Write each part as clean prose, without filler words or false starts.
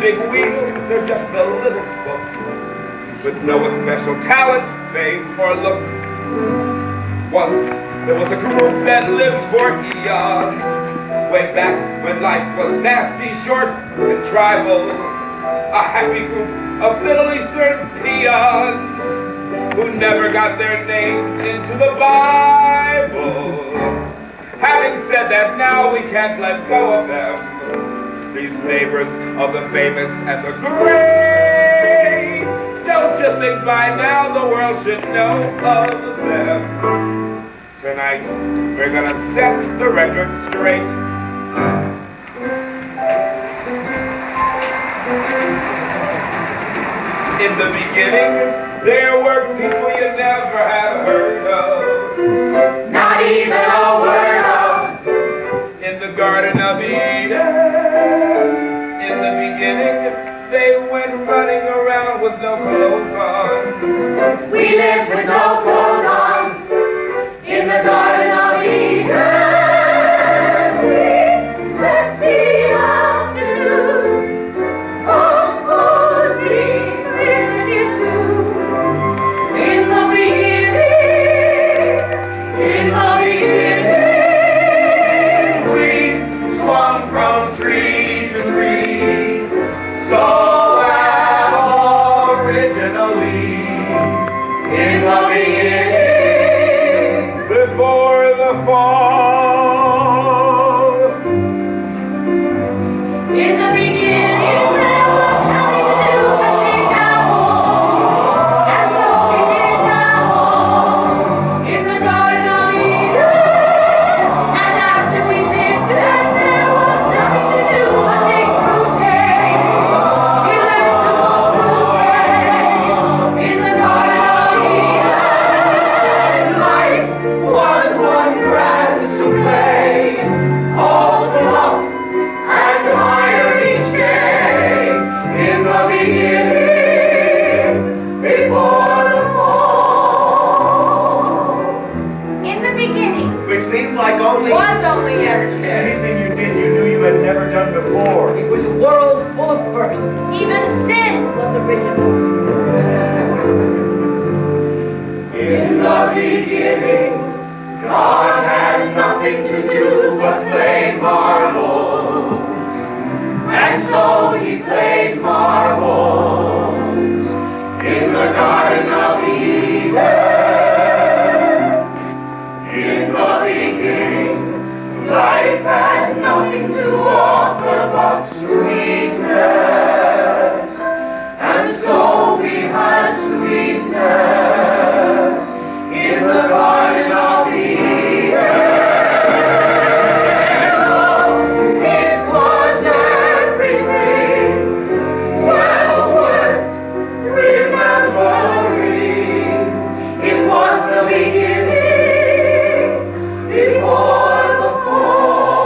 big wheel, they're just the little spokes, with no special talent, fame, or looks. Once there was a group that lived for eons, way back when life was nasty, short, and tribal. A happy group of Middle Eastern peons who never got their names into the Bible. Having said that, now we can't let go of them, these neighbors of the famous and the great. Don't you think by now the world should know of them? Tonight, we're gonna set the record straight. In the beginning, there were people you never have heard of. Not even a word of. In the Garden of Eden. In the beginning, they went running around with no clothes on. We lived with no clothes on in the Garden of Eden. We slept the afternoons, composing primitive tunes. In the beginning, we swung from tree to tree, so aboriginally. in the beginning, Before the fall. in the beginning, there was nothing to do but make our homes, and so we made our homes in the Garden of Eden. And after we picked it, there was nothing to do but make fruit cake, delectable fruit cake in the Garden of Eden. Life was one grand souffle, all fluff and higher each day in the beginning, before the fall. In the beginning Which seems like only was only yesterday. anything you did you knew you had never done before. It was a world full of firsts. Even sin was original. In the beginning, God had nothing to do but play marbles. And so he played marbles in the Garden of Eden. In the beginning, life had nothing to offer but sweetness. And so we had sweetness in the Garden of Eden. It was everything well worth remembering. It was the beginning before the fall.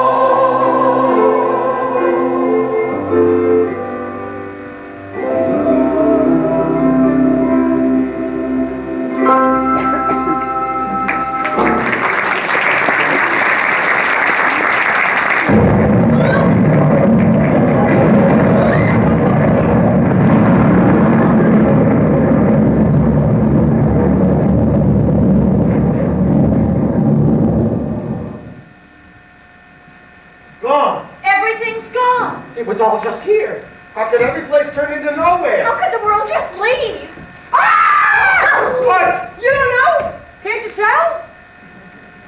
Gone. Everything's gone. It was all just here. How could every place turn into nowhere? How could the world just leave? Ah! What? You don't know? Can't you tell?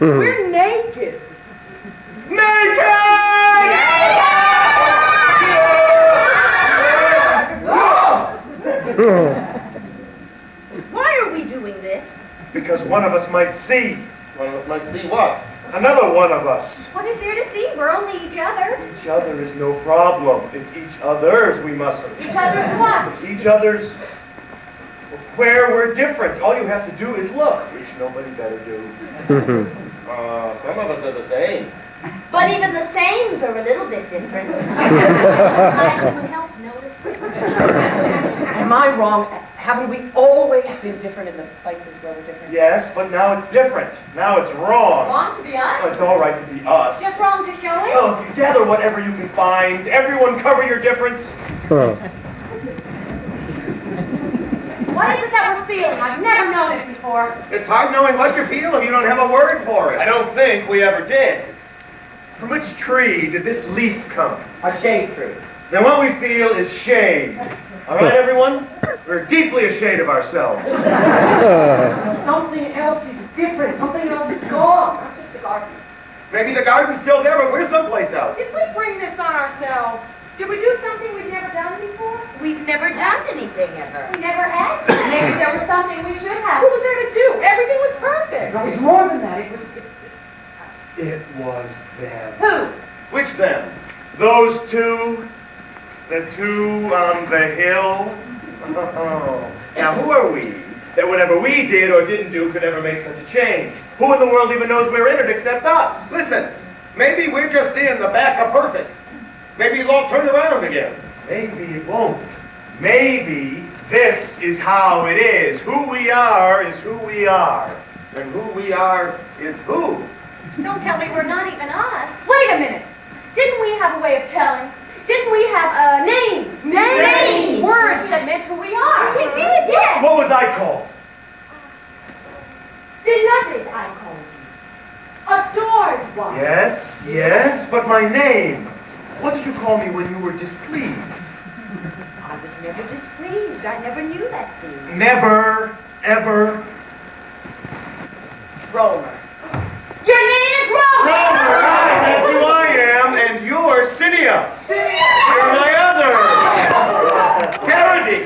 We're naked. Why are we doing this? Because one of us might see. One of us might see what? Another one of us. What is there to see? We're only each other. Each other is no problem. It's each other's we mustn't. Each other's what? Each other's where we're different. All you have to do is look, which nobody better do. Some of us are the same. But even the sames are a little bit different. I couldn't help noticing. Am I wrong? Haven't we always been different in the places where we're different? Yes, but now it's different. Now it's wrong. Wrong to be us? Oh, it's all right to be us. Just wrong to show it? Oh, gather whatever you can find. Everyone cover your difference. What is it that we're feeling? I've never known it before. It's hard knowing what you feel if you don't have a word for I it. don't think we ever did. From which tree did this leaf come? A shade tree. Then what we feel is shade. All right, everyone? We're deeply ashamed of ourselves. Something else is different. Something else is gone. Not just the garden. Maybe the garden's still there, but we're someplace else. Did we bring this on ourselves? Did we do something we've never done before? We've never done anything ever. We never had to. Maybe there was something we should have. What was there to do? Everything was perfect. No, it was more than that. It was them. Who? Which them? Those two? The two on the hill? Oh. Now, who are we that whatever we did or didn't do could ever make such a change? Who in the world even knows we're in it except us? Listen, maybe we're just seeing the back of perfect. Maybe it'll all turn around again. Maybe it won't. Maybe this is how it is. Who we are is who we are. And who we are is who? Don't tell me we're not even us. Wait a minute. Didn't we have a way of telling? Didn't we have names? Names! Words that meant who we are. We did, yes. What was I called? Beloved, I called you. Adored one. Yes, yes, but my name. What did you call me when you were displeased? I was never displeased. I never knew that feeling. Never, ever. Romer. Your name is Romer. Romer, right, that's who I am, and you're Cynia. You're my other. Hadary.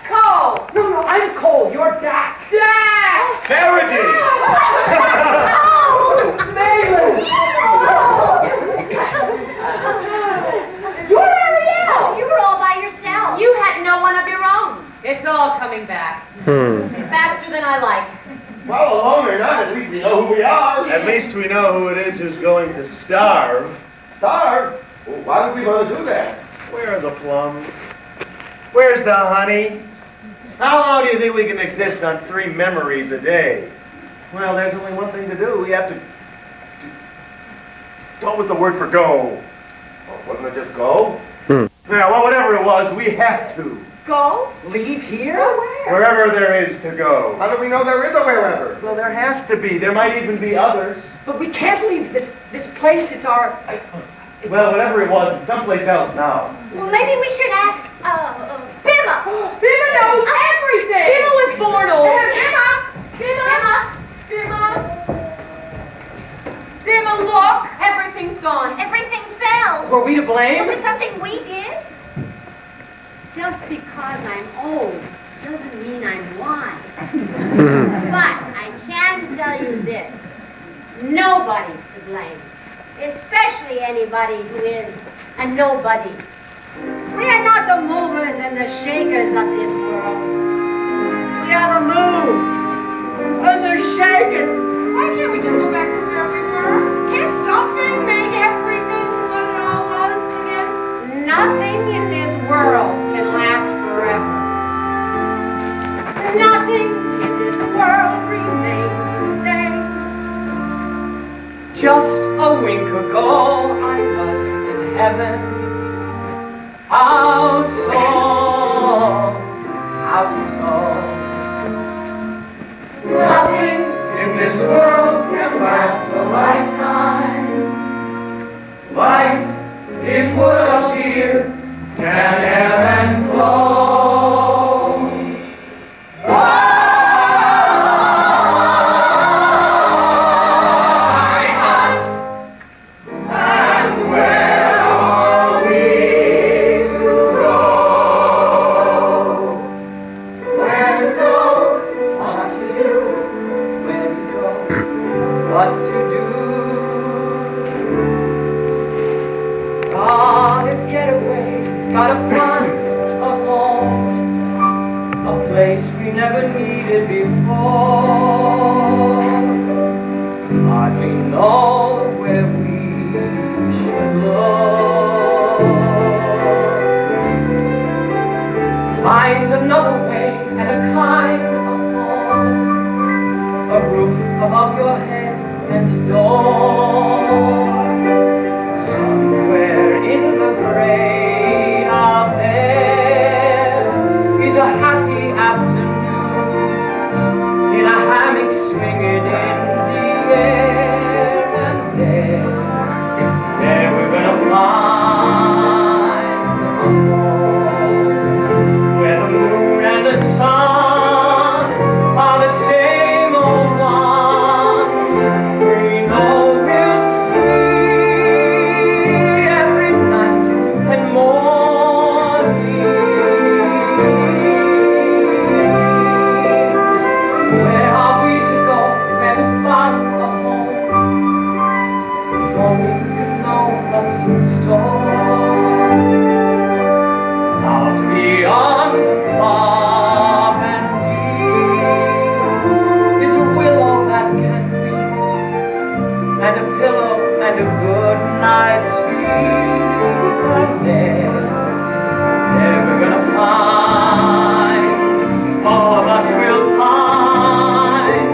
Cole. No, I'm Cole. You're Dak. Dak. Hadary. Malin. You're Ariel. You were all by yourself. You had no one of your own. It's all coming back. Faster than I like. Well, alone or not, at least we know who we are. At least we know who it is who's going to starve. Starve? Well, why would we want to do that? Where are the plums? Where's the honey? How long do you think we can exist on 3 memories a day? Well, there's only one thing to do. We have to... What was the word for go? Well, wouldn't it just go? Yeah, well, whatever it was, we have to. Go? Leave here? Wherever there is to go. How do we know there is a wherever? Well, there has to be. There might even be others. But we can't leave this place. It's our... Well, whatever it was, it's someplace else now. Well, maybe we should ask, Bimma. Bimma knows everything. Bimma was born old. Bimma, look. Everything's gone. Everything fell. Were we to blame? Was it something we did? Just because I'm old doesn't mean I'm wise. But I can tell you this. Nobody's to blame. Especially anybody who is a nobody. We are not the movers and the shakers of this world. We are the moved and the shaken. Why can't we just go back to where we were? Can't something make everything what it all was again? Nothing in this world can last forever. Nothing in this world remains the same. Just a wink ago, I was in heaven. How so? How so? Nothing in this world can last a lifetime. Life, it would appear, can ebb and flow. Gotta find a home, a place we never needed before. Hardly know where we should look. Find another way and above your head and adore. Somewhere in the brain out there is a happy afternoon in a hammock swinging in the air, and there we're gonna find a home where the moon and the sun are the same old ones. We know we'll see every night and morning. Where are we to go? Where to find a home? Before we could know what's in store. Out beyond the far and deep is a willow that can weep, and a pillow and a good night's sleep. And there we're gonna find, all of us will find,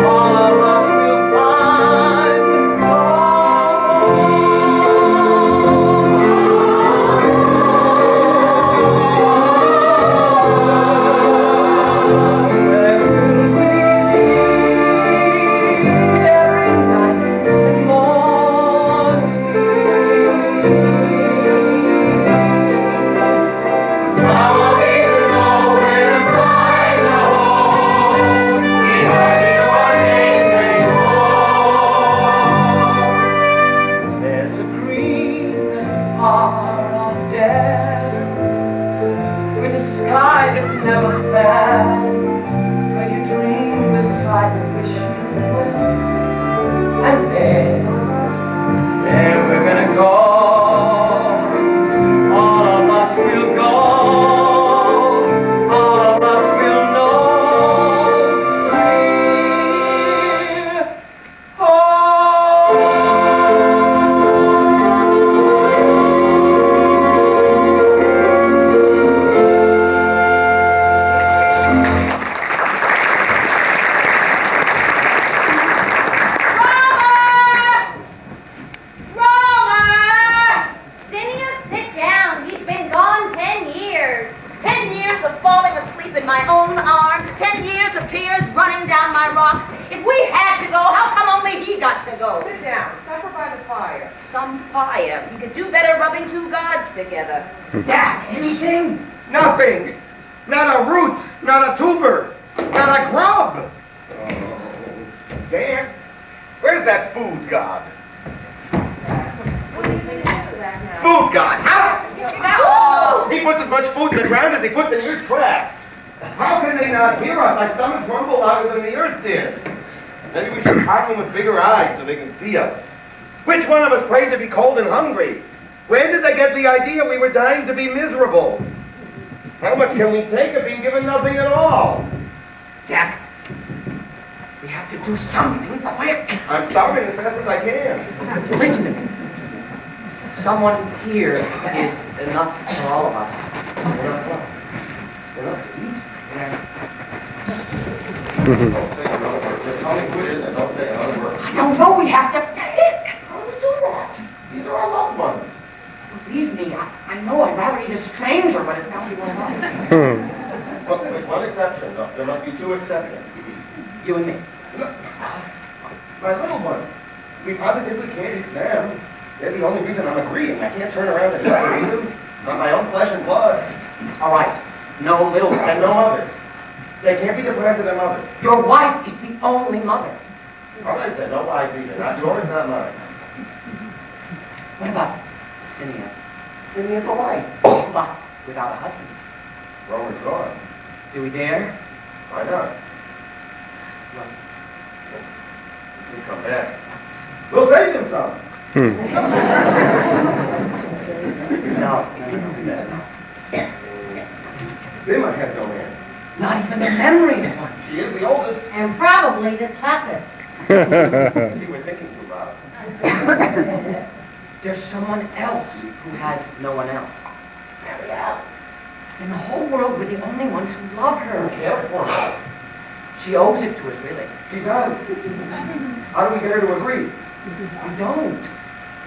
all of us will find where we'll be every night and morning. How are we to know where to find a home? We hardly know our names anymore. There's a green and far-off dell with a sky that never fell, where you dream beside the wishing well. And there we're gonna go. All of us will go. All of us will know we're home. Cinia, sit down. He's been gone 10 years. 10 years of falling asleep in my own arms, 10 years of tears running down my rock. If we had to go, how come only he got to go? Sit down. Supper by the fire. Some fire. We could do better rubbing two gods together. Dad, anything? Nothing. Not a root, not a tuber, not a grub. Oh, Dan, where's that food god? What do you think of that now? Food god? How? He puts as much food in the ground as he puts in your traps. How can they not hear us? Our stomachs rumble louder than the earth did. Maybe we should cock them with bigger eyes so they can see us. Which one of us prayed to be cold and hungry? Where did they get the idea we were dying to be miserable? How much can we take of being given nothing at all? Jack, we have to do something quick. I'm starving as fast as I can. Listen to me. Someone here is enough for all of us. Enough what? Enough to eat? Don't say another word. Just tell me who it is and don't say another word. I don't know, we have to pick. How do we do that? These are our loved ones. Believe me, I know I'd rather eat a stranger, but it's got to be one of us. But with one exception, though. There must be two exceptions. You and me. Look, us. My little ones. We positively can't eat them. They're the only reason I'm agreeing. I can't turn around and try to reason. Not my own flesh and blood. All right, no little ones. And no mothers. They can't be deprived of their mother. Your wife is the only mother. All right then, no wife either. Not yours, not mine. What about Cinia? Cinia's a wife. But without a husband. Roman's gone. Do we dare? Why not? Well, We come back. We'll save him some. no. Bima has no man. Not even the memory of one. She is the oldest. And probably the toughest. See, we're thinking too loud. There's someone else who has no one else. Hurry up. In the whole world, we're the only ones who love her. Care for her. She owes it to us, really. She does. How do we get her to agree? We don't.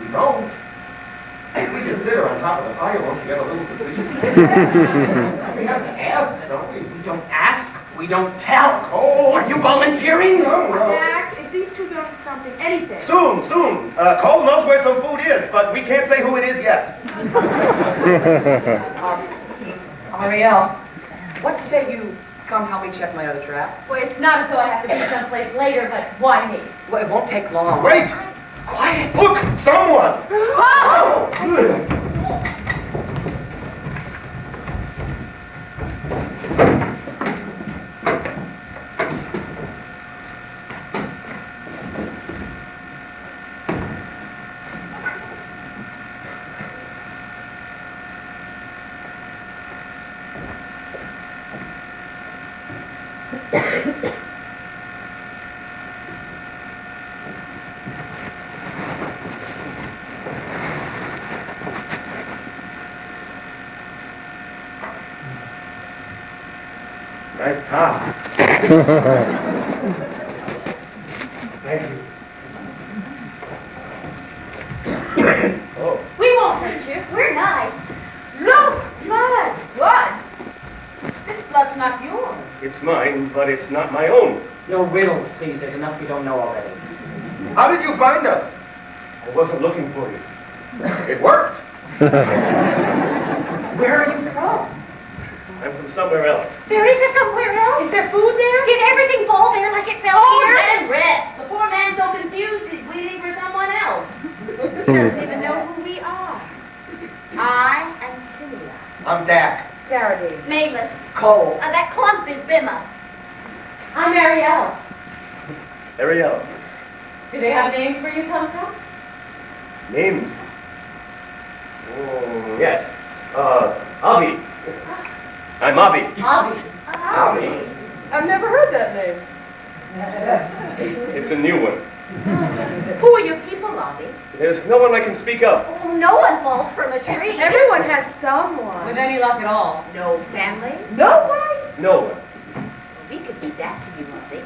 We don't. If we just sit her on top of the fire, won't she get a little suspicious? We have to ask, don't we? We don't ask. We don't tell. Oh, Are you volunteering? No, no. Jack, if these two don't eat something, anything. Soon. Cole knows where some food is, but we can't say who it is yet. Ariel, what say you come help me check my other trap? Well, it's not as though I have to be someplace later, but why me? Well, it won't take long. Wait! Quiet. Look! Someone! Oh! Nice top. Thank you. Oh. We won't hurt you. We're nice. Look, blood. Blood? This blood's not yours. It's mine, but it's not my own. No riddles, please. There's enough we don't know already. How did you find us? I wasn't looking for you. It worked. Where are you from? I'm from somewhere else. There is somewhere else. Is there food there? Did everything fall there like it fell Oh, here? let him rest. The poor man's so confused he's bleeding for someone else. He doesn't even know who we are. I am Celia. I'm Dak. Charity. Mayless. Cole. That clump is Bimma. I'm Ariel. Ariel. Do they have names where you come from? Names? Oh, yes. Avi. I'm Avi. Avi. Avi. I've never heard that name. It's a new one. Who are your people, Avi? There's no one I can speak of. Oh, no one falls from a tree. Everyone has someone. With any luck at all. No family? No way. No one. We could be that to you, Avi.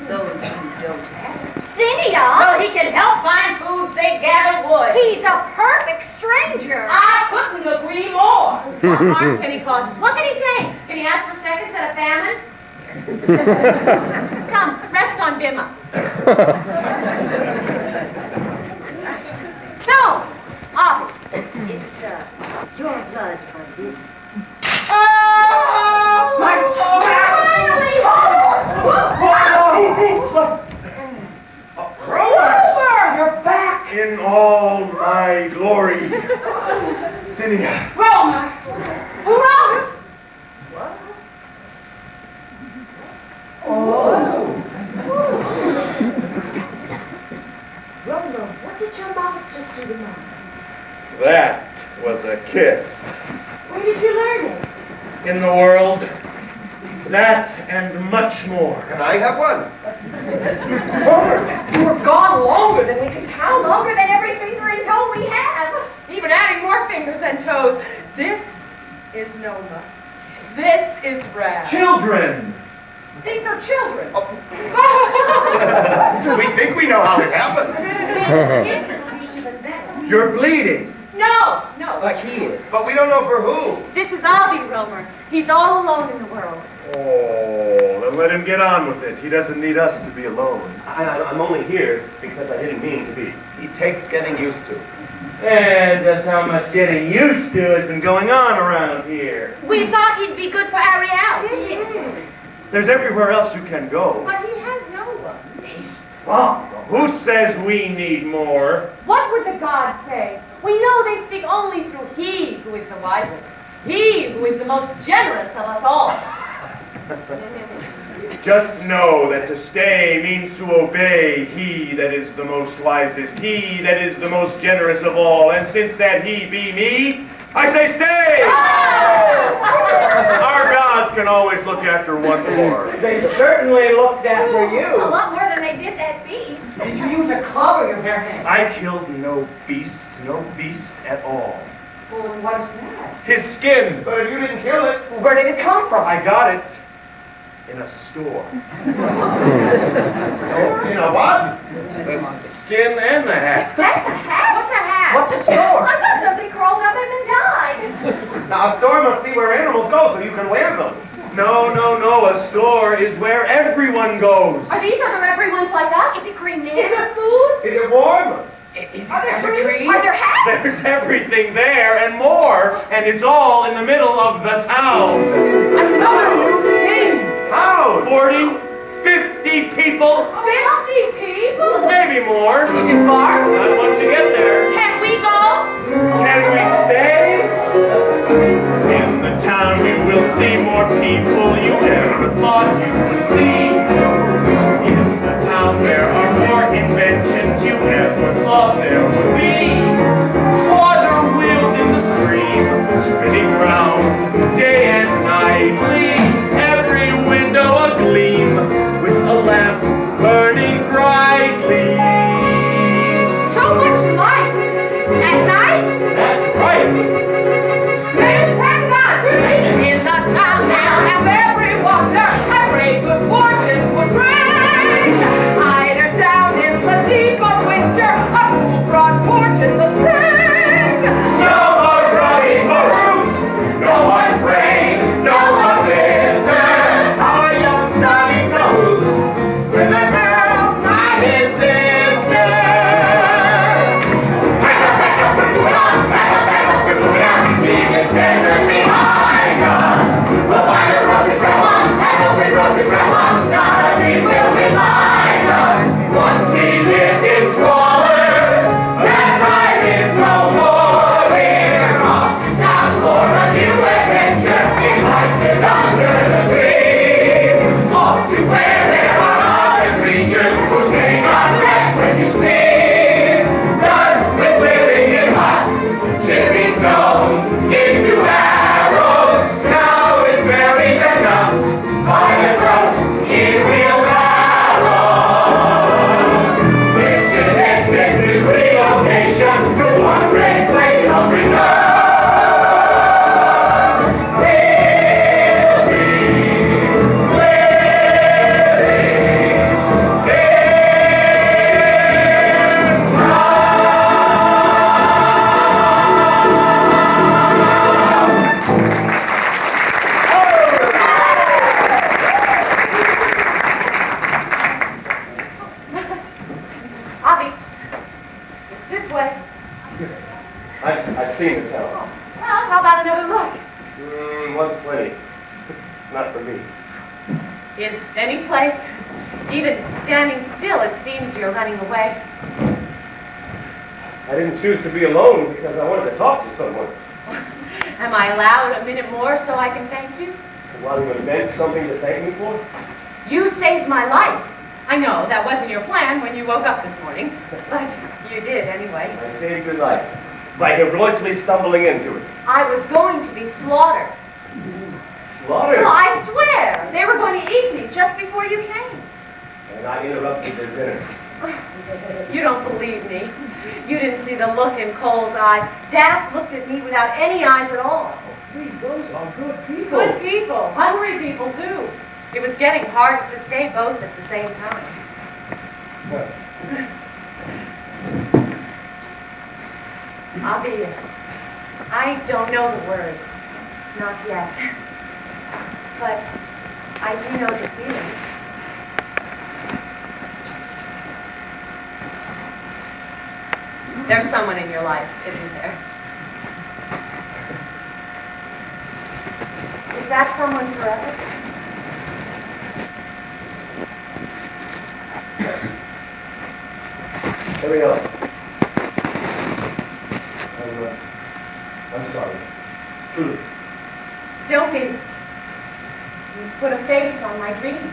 Those who don't have. Cynia? Well, he can help find food, say gather wood. He's a perfect stranger. I couldn't agree more. What harm can he cause us? What can he take? Can he ask for seconds at a famine? Come, rest on Bimma. So, Avi, it's your blood for this. My Grover! You're back! In all my glory. Cynia. Roma! Roma! Roma, what did your mouth just do to mine? That was a kiss. Where did you learn it? In the world, that and much more. Can I have one? You were gone longer than we could count. Longer than every finger and toe we have. Even adding more fingers and toes. This is Noma. This is Rad. Children! These are children. We think we know how it happened. This would be even better. You're bleeding. No. But he is. But we don't know for who. This is Avi, Romer. He's all alone in the world. Oh, then let him get on with it. He doesn't need us to be alone. I'm only here because I didn't mean to be. He takes getting used to. And just how much getting used to has been going on around here. We thought he'd be good for Ariel. There's everywhere else you can go. But he has no one. He's strong. Who says we need more? What would the gods say? We know they speak only through He who is the wisest. He who is the most generous of us all. Just know that to stay means to obey He that is the most wisest, He that is the most generous of all. And since that He be me, I say stay! Our gods can always look after one more. They certainly looked after A you. lot more than they did that beast. Did you use a club or your bare hands? I killed no beast at all. Well, what is that? His skin. But if you didn't kill it, Where did it come from? I got it in a store. You know what? The skin and the hat. That's a hat? What's a hat? What's a store? I thought somebody crawled up him and died. Now, a store must be where animals go so you can wear them. No, no, no. A store is where everyone goes. Are these other everyone's like us? Is it green Is there food? Is it warm? Are there trees? Are there hats? There's everything there and more, and it's all in the middle of the town. Another new thing. Town? 40, 50 people, 50 people? maybe more. Is it far? Not once you get there. Can we go? Can we stay? In the town you will see more people you never thought you would see. In the town there are more inventions you never thought there would be. Water wheels in the stream, spinning round day and nightly. Every window agleam with a lamp burning brightly. So much light. At night? That's right. In the town now have every wonder a great good fortune would bring. Hider down in the deep of winter, a cool broad porch in the spring. No more grubbing for roots, no more spraying, no more blizzard. Our young son in cahoots with a girl, not his sister. Pack up, we're moving on. Pack up, we're moving on. Leave this desert behind us. We'll find a road to travel on, an open road to travel on. Not a thing will remind us. Once we lived in squalor, that time is no more. We're off to town for a new adventure. In life lived under the trees. Off to where there are other creatures who sing unrest when you sneeze. Done with living in huts, chipping stones into arrows. Now it's berries and nuts by the gross in wheelbarrows. This is it, this is relocation to one great place of renown. Avi, it's this way. I've seen the town. Well, how about another look? One's plenty. It's not for me. Is any place, even standing still, it seems you're running away. I didn't choose to be alone because I wanted to talk to someone. Am I allowed a minute more so I can thank you? While you invent something to thank me for? You saved my life. I know that wasn't your plan when you woke up this morning, but you did anyway. I saved your life by heroically stumbling into it. I was going to be slaughtered. Slaughtered? No, I swear, they were going to eat me just before you came. And I interrupted their dinner. You don't believe me. You didn't see the look in Cole's eyes. Dad looked at me without any eyes at all. Please, those are good people. Good people, hungry people too. It was getting hard to stay both at the same time. Avi, I don't know the words. Not yet. But I do know the feeling. There's someone in your life, isn't there? Is that someone forever? Here we go. I'm sorry. Truly. Don't be. You put a face on my dream.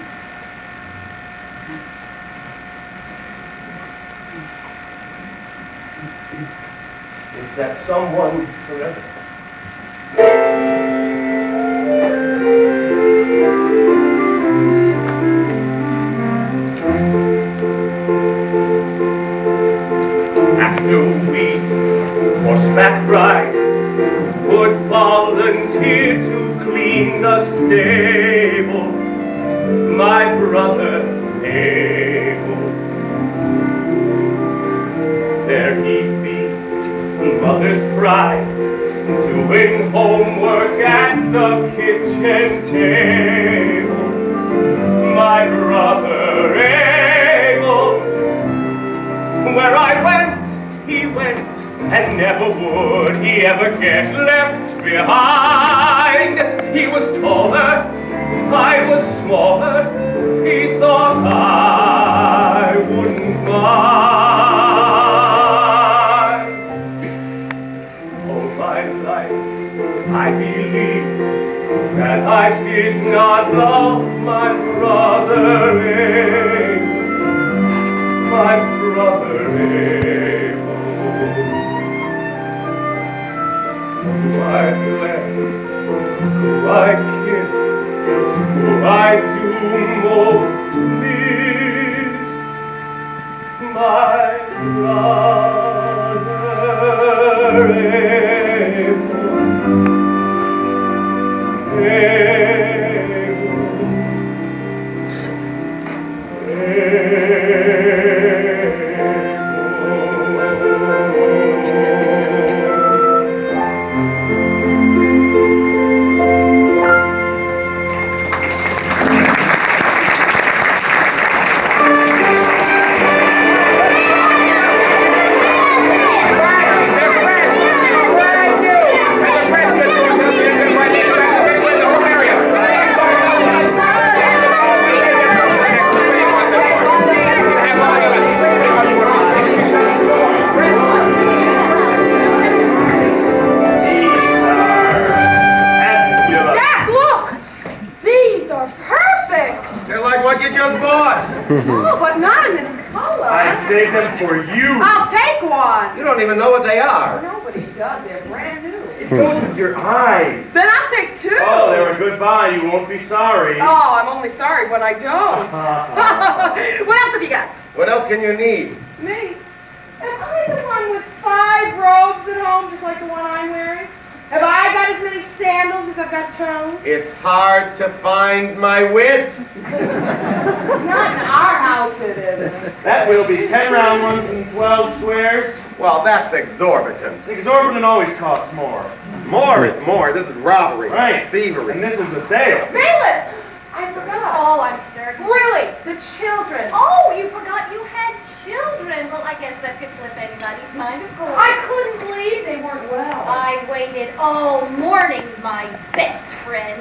Is that someone forever? After we horseback ride, would volunteer to clean the stable, my brother Abel. There he be, mother's pride, doing homework at the kitchen table. My brother Abel, where I went, he went, and never would he ever get left behind. He was taller, I was smaller, he thought I wouldn't mind. All my life I believed that I did not love my brother Abel, my brother Abel. Who I bless, who I kiss, who I do most please, my brother Abel. Oh, but not in this color. I saved them for you. I'll take one. You don't even know what they are. Nobody does. They're brand new. It goes with your eyes. Then I'll take two. Oh, they're a good buy. You won't be sorry. Oh, I'm only sorry when I don't. What else have you got? What else can you need? Me? Am I the one with 5 robes at home, just like the one I'm wearing? Have I got as many sandals as I've got toes? It's hard to find my width. Not in our house, it isn't. That will be 10 round ones and 12 squares. Well, that's exorbitant. Exorbitant always costs more. More is more. This is robbery. Right. Thievery. And this is the sale. Bailiff! I forgot. Oh, I'm certain. Really? The children. Oh, you forgot you had children. Well, I guess that could slip anybody's mind, of course. I couldn't believe they weren't well. I waited all morning, my best friend.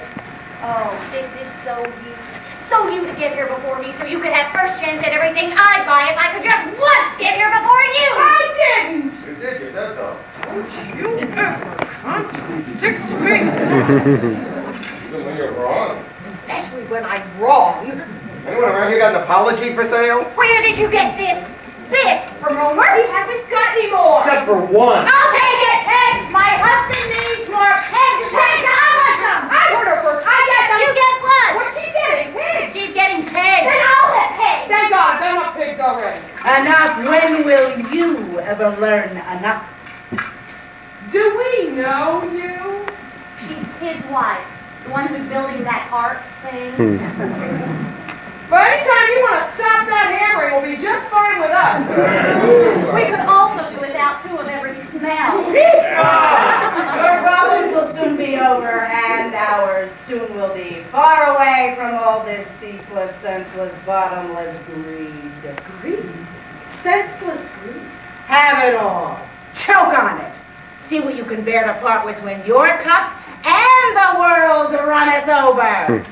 Oh, this is so you. So you to get here before me so you could have first chance at everything I buy if I could just once get here before you. I didn't. You did. You said so. Don't you ever contradict me. Even when you're wrong. Especially when I'm wrong. Anyone around here got an apology for sale? Where did you get this? This from Romer? He hasn't got any more. Except for one. I'll take it, Pegs. My husband needs more pegs. Say, I want them. I heard her first. I get them. You get what? What's she getting? Pigs. She's getting pegs. Then I'll get pegs. Thank God, they're not pigs already. Enough. When will you ever learn enough? Do we know you? She's his wife. The one who's building that art thing. But anytime you want to stop that hammering, will be just fine with us. We could also do without 2 of every smell. Your problems will soon be over, and ours soon will be. Far away from all this ceaseless, senseless, bottomless greed. Greed? Senseless greed? Have it all. Choke on it. See what you can bear to part with when you're cupped, and the world runneth over.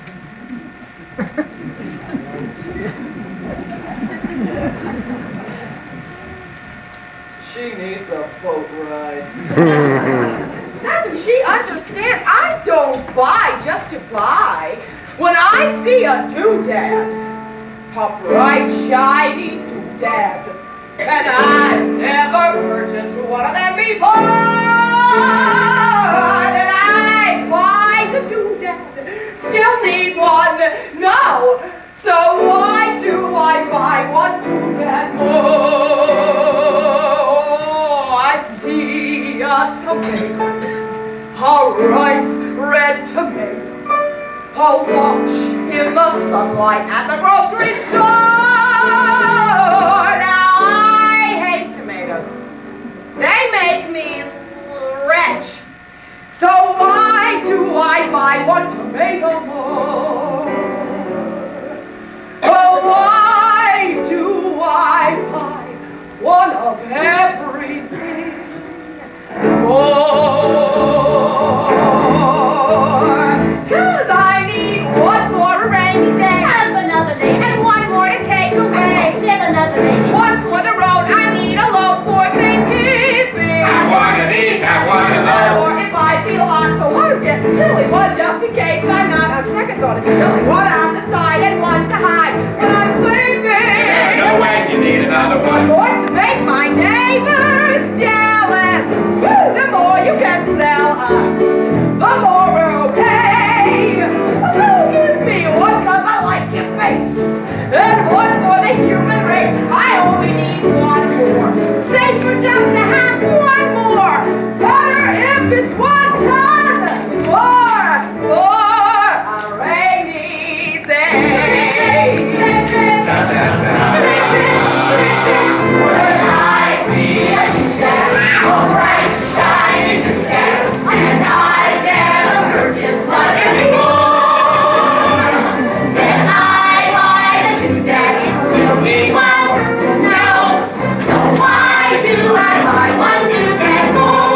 She needs a boat ride. Doesn't she understand? I don't buy just to buy. When I see a doodad, a bright, shiny doodad, and I've never purchased one of them before, then I buy the doodad. Still need one? No. So why do I buy one doodad more? I see a tomato, a ripe red tomato, a watch in the sunlight at the grocery store. Now, I hate tomatoes. They make me wretch. So why do I buy one tomato more? Oh, why do I buy one of everything more? 'Cause I need one more rainy day. Have another lady. And one more to take away. Still another lady. One for the road, I need a loaf for safekeeping. Have one of these, have one of those. Or if I feel hot, so I'm getting silly. One just in case I'm not on second thought, it's chilly. One on the side and one to hide when I'm sleeping. No way, you need another one. Or to make my neighbors jealous. Woo, the more you can sell us, the more we're okay. So give me one 'cause I like your face. And one for the human race. I only need one more. Safer just to have one more. Better if it's 1 ton. More for a rainy day. When I see a toothache, a bright, shiny toothache, and I never just blood anymore, then I buy the toothache and still need one. No, so why do I buy one toothache more?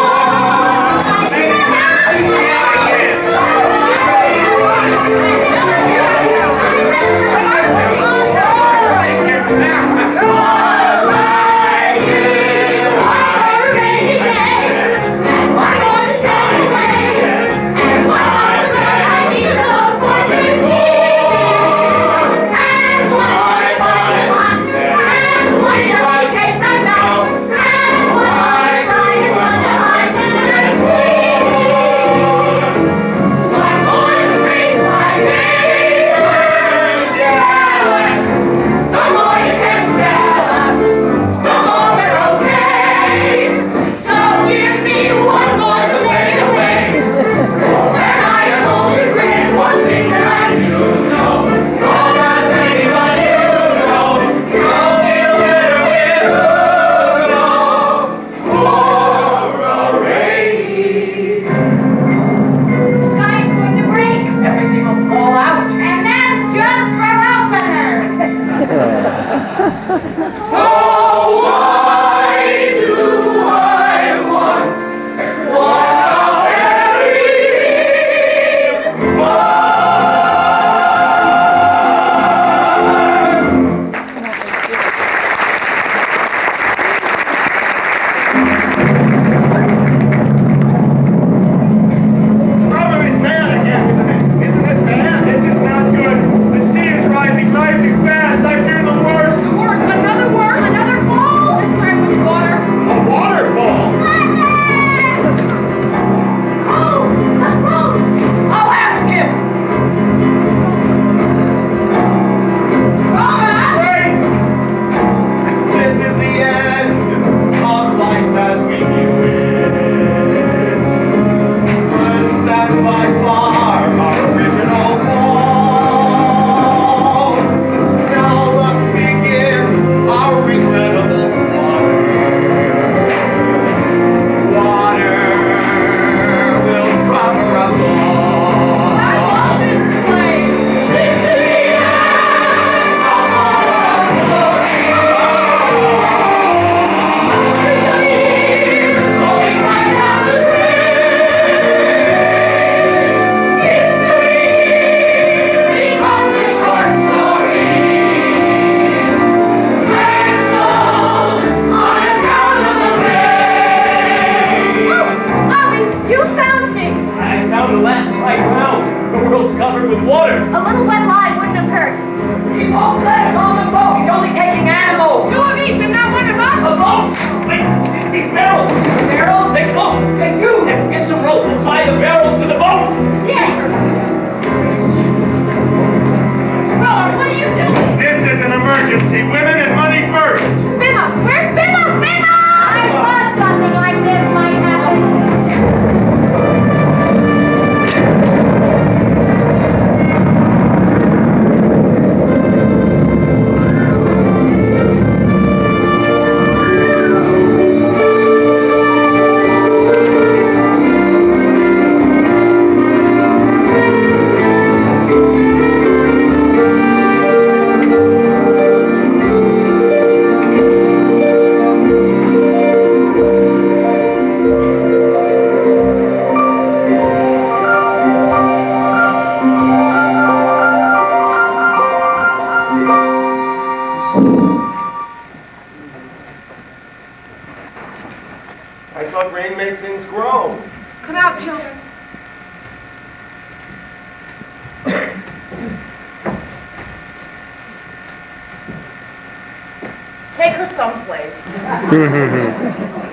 Take her someplace.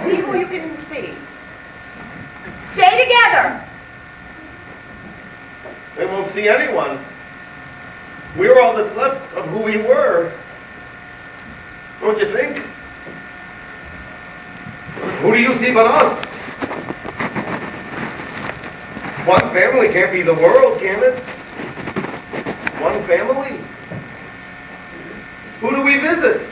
See who you can see. Stay together. They won't see anyone. We're all that's left of who we were. Don't you think? Who do you see but us? One family can't be the world, can it? One family? Who do we visit?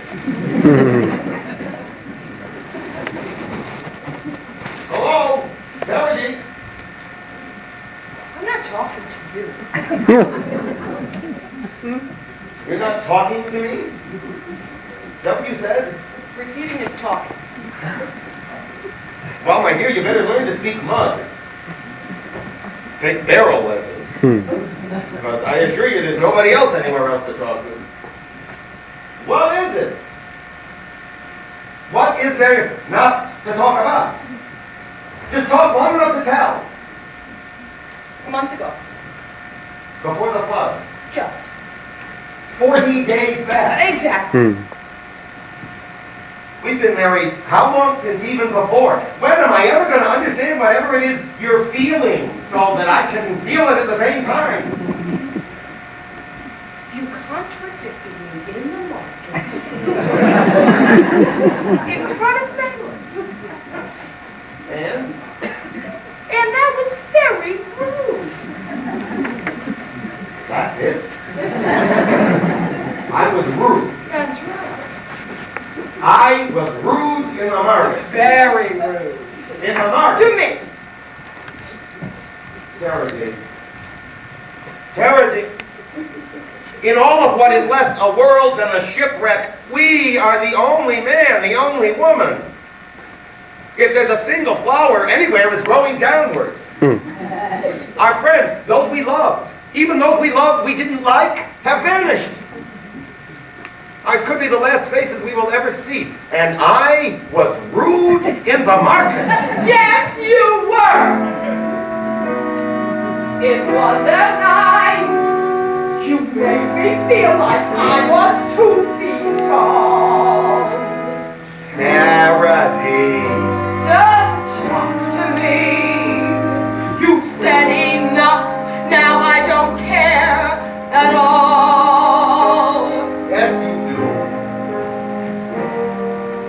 Hello? Hadary? I'm not talking to you. You're not talking to me? Is that what you said? Repeating is talking. Well, my dear, you better learn to speak mud. Take barrel lessons. Because I assure you there's nobody else anywhere else to talk to. What is it? What is there not to talk about? Just talk long enough to tell. A month ago. Before the flood. Just. 40 days back. Exactly. We've been married how long since even before? When am I ever going to understand whatever it is you're feeling so that I can feel it at the same time? You contradicted me in the market. In front of Nicholas. And? And that was very rude. That's it. I was rude. That's right. I was rude in the market. Very rude. In the market. To me. Terror. In all of what is less a world than a shipwreck, we are the only man, the only woman. If there's a single flower anywhere, it's growing downwards. Our friends, those we loved, even those we loved we didn't like, have vanished. Ours could be the last faces we will ever see. And I was rude in the market. Yes, you were. It wasn't nice. You made me feel like I was 2 feet tall. Hadary. Don't talk to me. You've said enough. Now I don't care at all. Yes, you do.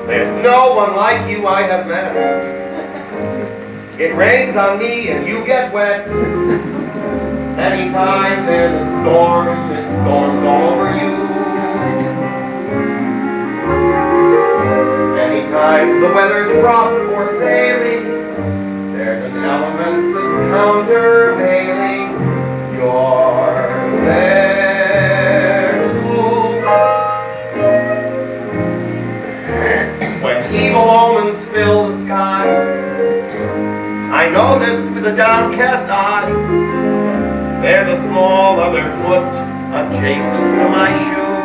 There's no one like you I have met. It rains on me and you get wet. Anytime there's a storm, it storms all over you. Anytime the weather's rough for sailing, there's an element that's countervailing. You're there too. When evil omens fill the sky, I notice with a downcast eye, there's a small other foot adjacent to my shoe.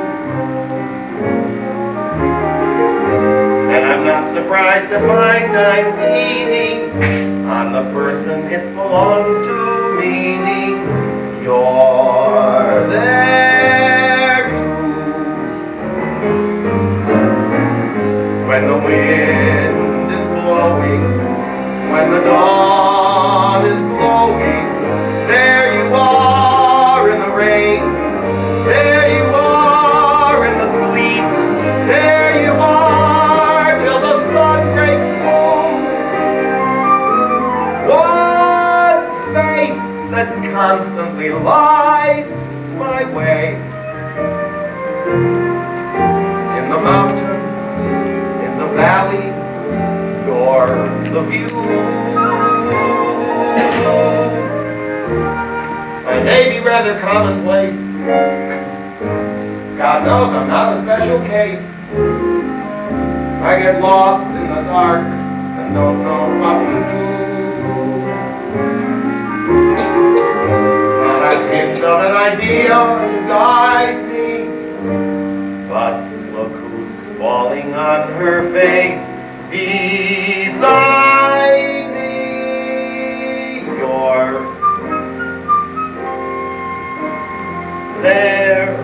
And I'm not surprised to find I'm leaning on the person it belongs to, meaning you're there too. When the wind is blowing, when the dawn is glowing, there you are in the rain, there you are in the sleet, there you are till the sun breaks through. One face that constantly lights my way. In the mountains, in the valleys, you're the view. I may be rather commonplace. God knows I'm not a special case. I get lost in the dark and don't know what to do. And I dreamed of an idea to guide me, but look who's falling on her face beside me. You're there.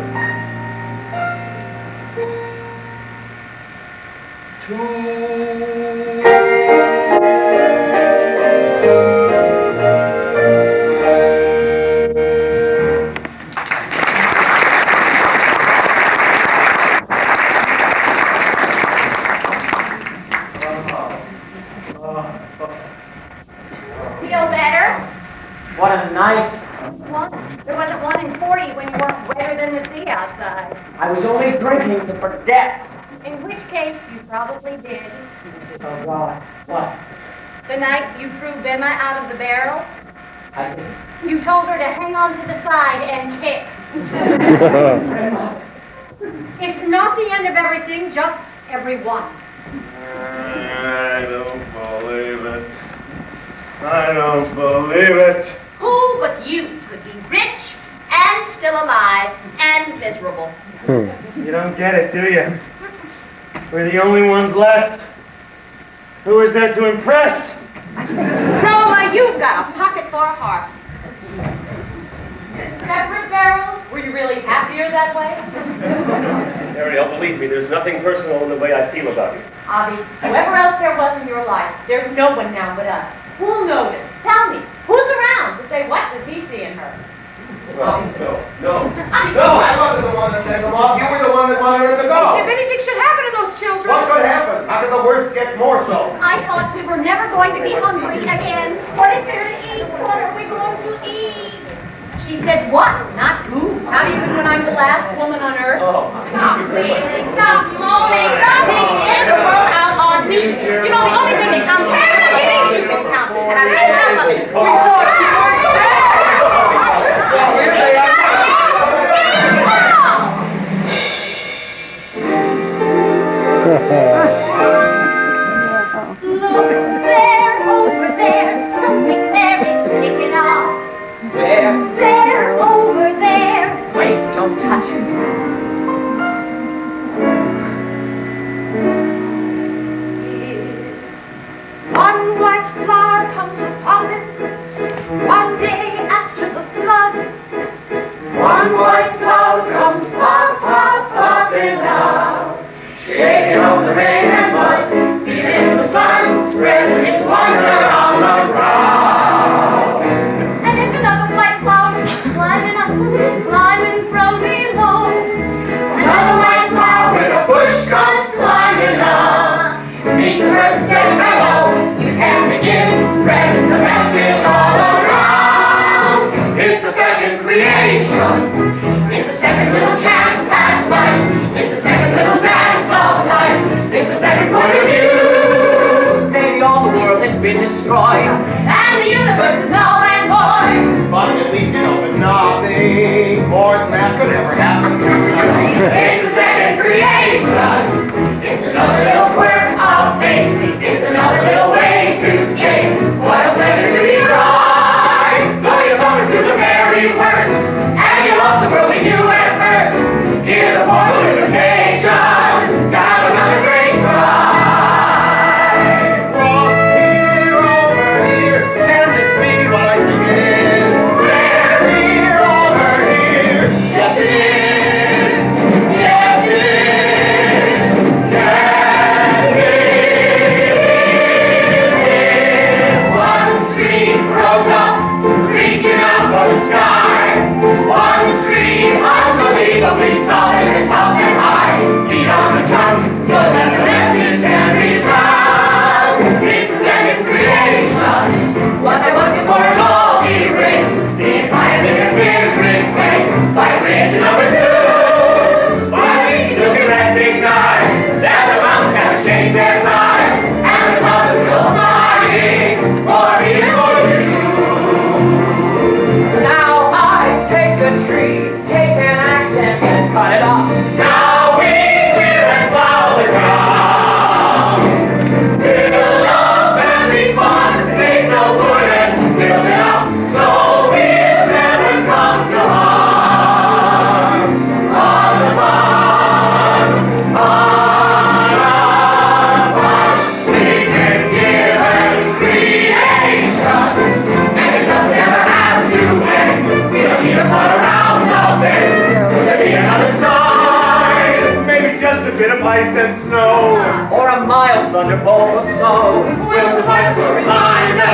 What? There wasn't 1 in 40 when you weren't wetter than the sea outside. I was only drinking to forget. In which case, you probably did. Oh, God. What? The night you threw Bema out of the barrel, I did. you told her to hang on to the side and kick. It's not the end of everything, just everyone. I don't believe it. I don't believe it. Who but you could be rich and still alive and miserable? You don't get it, do you? We're the only ones left. Who is there to impress? Roma, you've got a pocket for a heart. Separate barrels? Were you really happier that way? Ariel, believe me, there's nothing personal in the way I feel about you. Avi, whoever else there was in your life, there's no one now but us. Who'll notice? Tell me, who's around to say what does he see in her? No, I wasn't the one that sent them off. You were the one that wanted them to go. If anything should happen to those children. What could happen? How could the worst get more so? I thought we were never going to be hungry again. What is there to eat? What are we going to eat? She said what, not who. Not even when I'm the last woman on earth. Stop wailing, stop moaning, stop taking the end of the world out on me. You know, the only thing that counts is the things you can count. And I really have something. Here they are. Look there, over there, something there is sticking up. Where? There, over there. Wait, don't touch it. One white flower comes a-popping one day after the flood. One white flower comes pop, pop, popping out. Shaking on the rain and mud, feeling the sun spreading its wonder on the ground. And if another white flower keeps climbing up, climbing from below. Another white flower with a bush comes climbing up. Meets the person, says hello. You can begin spreading the message all around. It's a second creation. It's a second little chance at life. It's a second little dance of life. It's a second point of view. Maybe all the world has been destroyed. And the universe is null and void. But at least you know that nothing more than that could ever happen. It's a second creation. It's another little quirk of fate. It's another little way to skate. What a pleasure to be right. Though you suffered through the very worst, and you lost the world we knew at first. Here's a formal invitation to have another great try. Cross here, over here, can this be what I think it is? There, here, over here, yes it is. Yes it is. Yes it is. One tree grows up, reaching out for the sky. One tree unbelievably solid and tough and high. Beat on the drum so that the message can resound. It's a second creation. What there was before is all erased. The entire thing has been replaced by creation number two. But we still can recognize that the mountains haven't changed their size, and the clouds are still flying for me and for you. Now I take a tree, take an axe and cut it off. Now we clear and plow the ground. Build up and be fun. Take the wood and build it up, so we'll never come to harm. On the farm, on our farm, we can give and creation, and it doesn't ever have to end. We don't need to float around the bend. Could there be another side? Maybe just a bit of ice and snow. Or a mild thunderbolt or so. Will suffice as a reminder.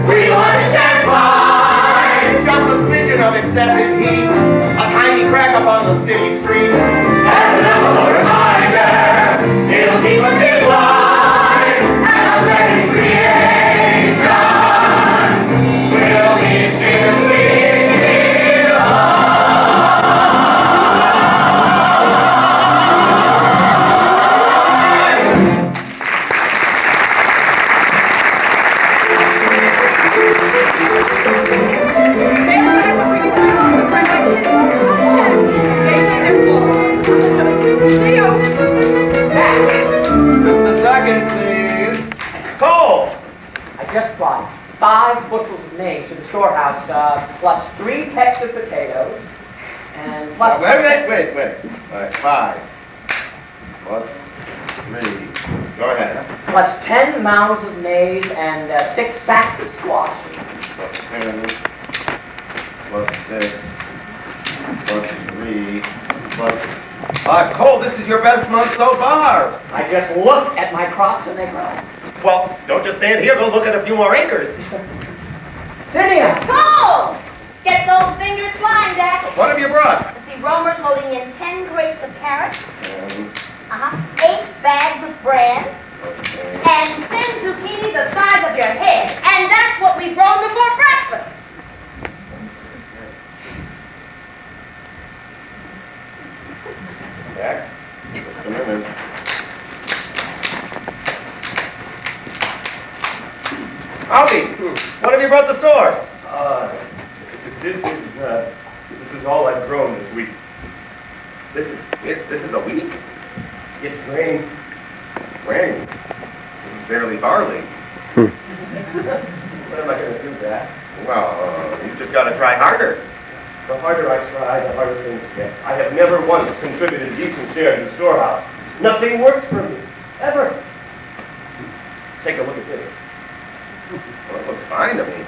We'll understand fine. Just a smidgen of excessive heat, a tiny crack up on the city street. That's enough of a reminder. It'll keep us in line. And our second creation will be simply plus 3 pecks of potatoes, and plus... Wait. All right, 5 plus 3. Go ahead. Plus 10 mouths of maize and 6 sacks of squash. Plus 10, plus 6, plus 3, plus... Cole, this is your best month so far. I just look at my crops and they grow. Well, don't just stand here. Go look at a few more acres. Cydia! Cole! Get those fingers flying, Dad. What have you brought? Let's see, Romer's loading in 10 crates of carrots, 8 bags of bread, and thin zucchini the size of your head. And that's what we've grown before breakfast. Jack, just a minute. Albie, what have you brought to the store? This is all I've grown this week. This is it? This is a week? It's rain. Rain. This is barely barley. What am I going to do, Dad? Well, you just got to try harder. The harder I try, the harder things get. I have never once contributed a decent share to the storehouse. Nothing works for me. Ever. Take a look at this. Well, it looks fine to me.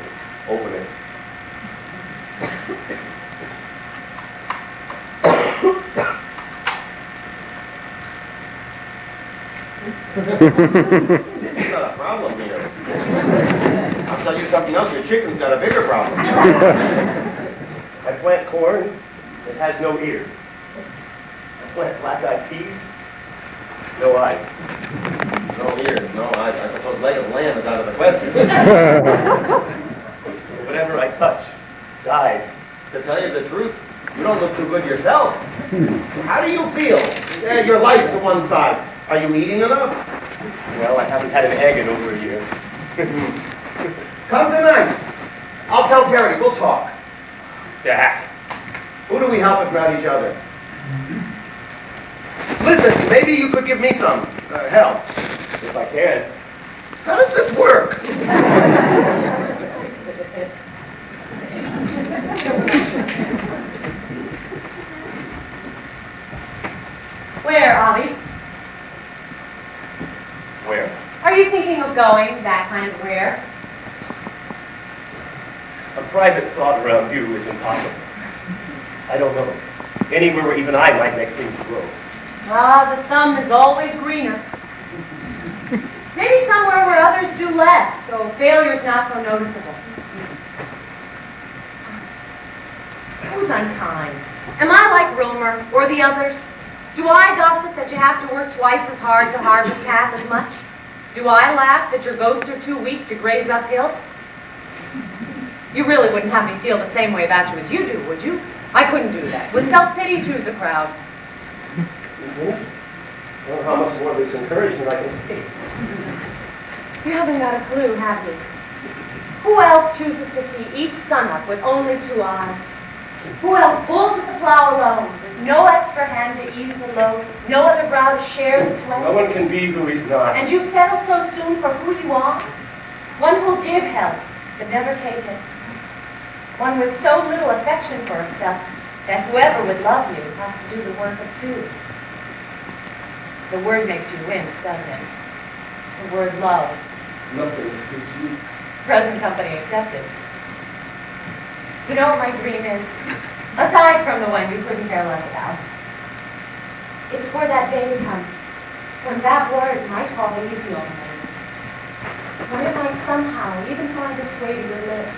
Open it. It's not a problem here. I'll tell you something else. Your chicken's got a bigger problem. I plant corn, it has no ears. I plant black-eyed peas, no eyes. No ears, no eyes. I suppose leg of lamb is out of the question. Whatever I touch dies. To tell you the truth, you don't look too good yourself. How do you feel? Yeah, your life to one side. Are you eating enough? Well, I haven't had an egg in over a year. Come tonight. I'll tell Terry. We'll talk. Dak. Who do we help if not each other? Listen, maybe you could give me some help. If I can. How does this work? Where, Avi? Where? Are you thinking of going that kind of where? A private thought around you is impossible. I don't know. Anywhere where even I might make things grow. Ah, the thumb is always greener. Maybe somewhere where others do less, so failure's not so noticeable. Who's unkind? Am I like Romer or the others? Do I gossip that you have to work twice as hard to harvest half as much? Do I laugh that your goats are too weak to graze uphill? You really wouldn't have me feel the same way about you as you do, would you? I couldn't do that. With self-pity too's a crowd. I wonder how much more of this encouragement I can take. You haven't got a clue, have you? Who else chooses to see each sun up with only 2 eyes? Who else pulls at the plow alone, with no extra hand to ease the load, no other brow to share the sweat? No one can be who he's not. And you've settled so soon for who you are? One who'll give help, but never take it. One with so little affection for himself that whoever would love you has to do the work of 2. The word makes you wince, doesn't it? The word love. Nothing escapes you. Present company accepted. You know what my dream is? Aside from the one you couldn't care less about. It's for that day to come, when that word might fall easy on your lips. When it might somehow even find its way to your lips.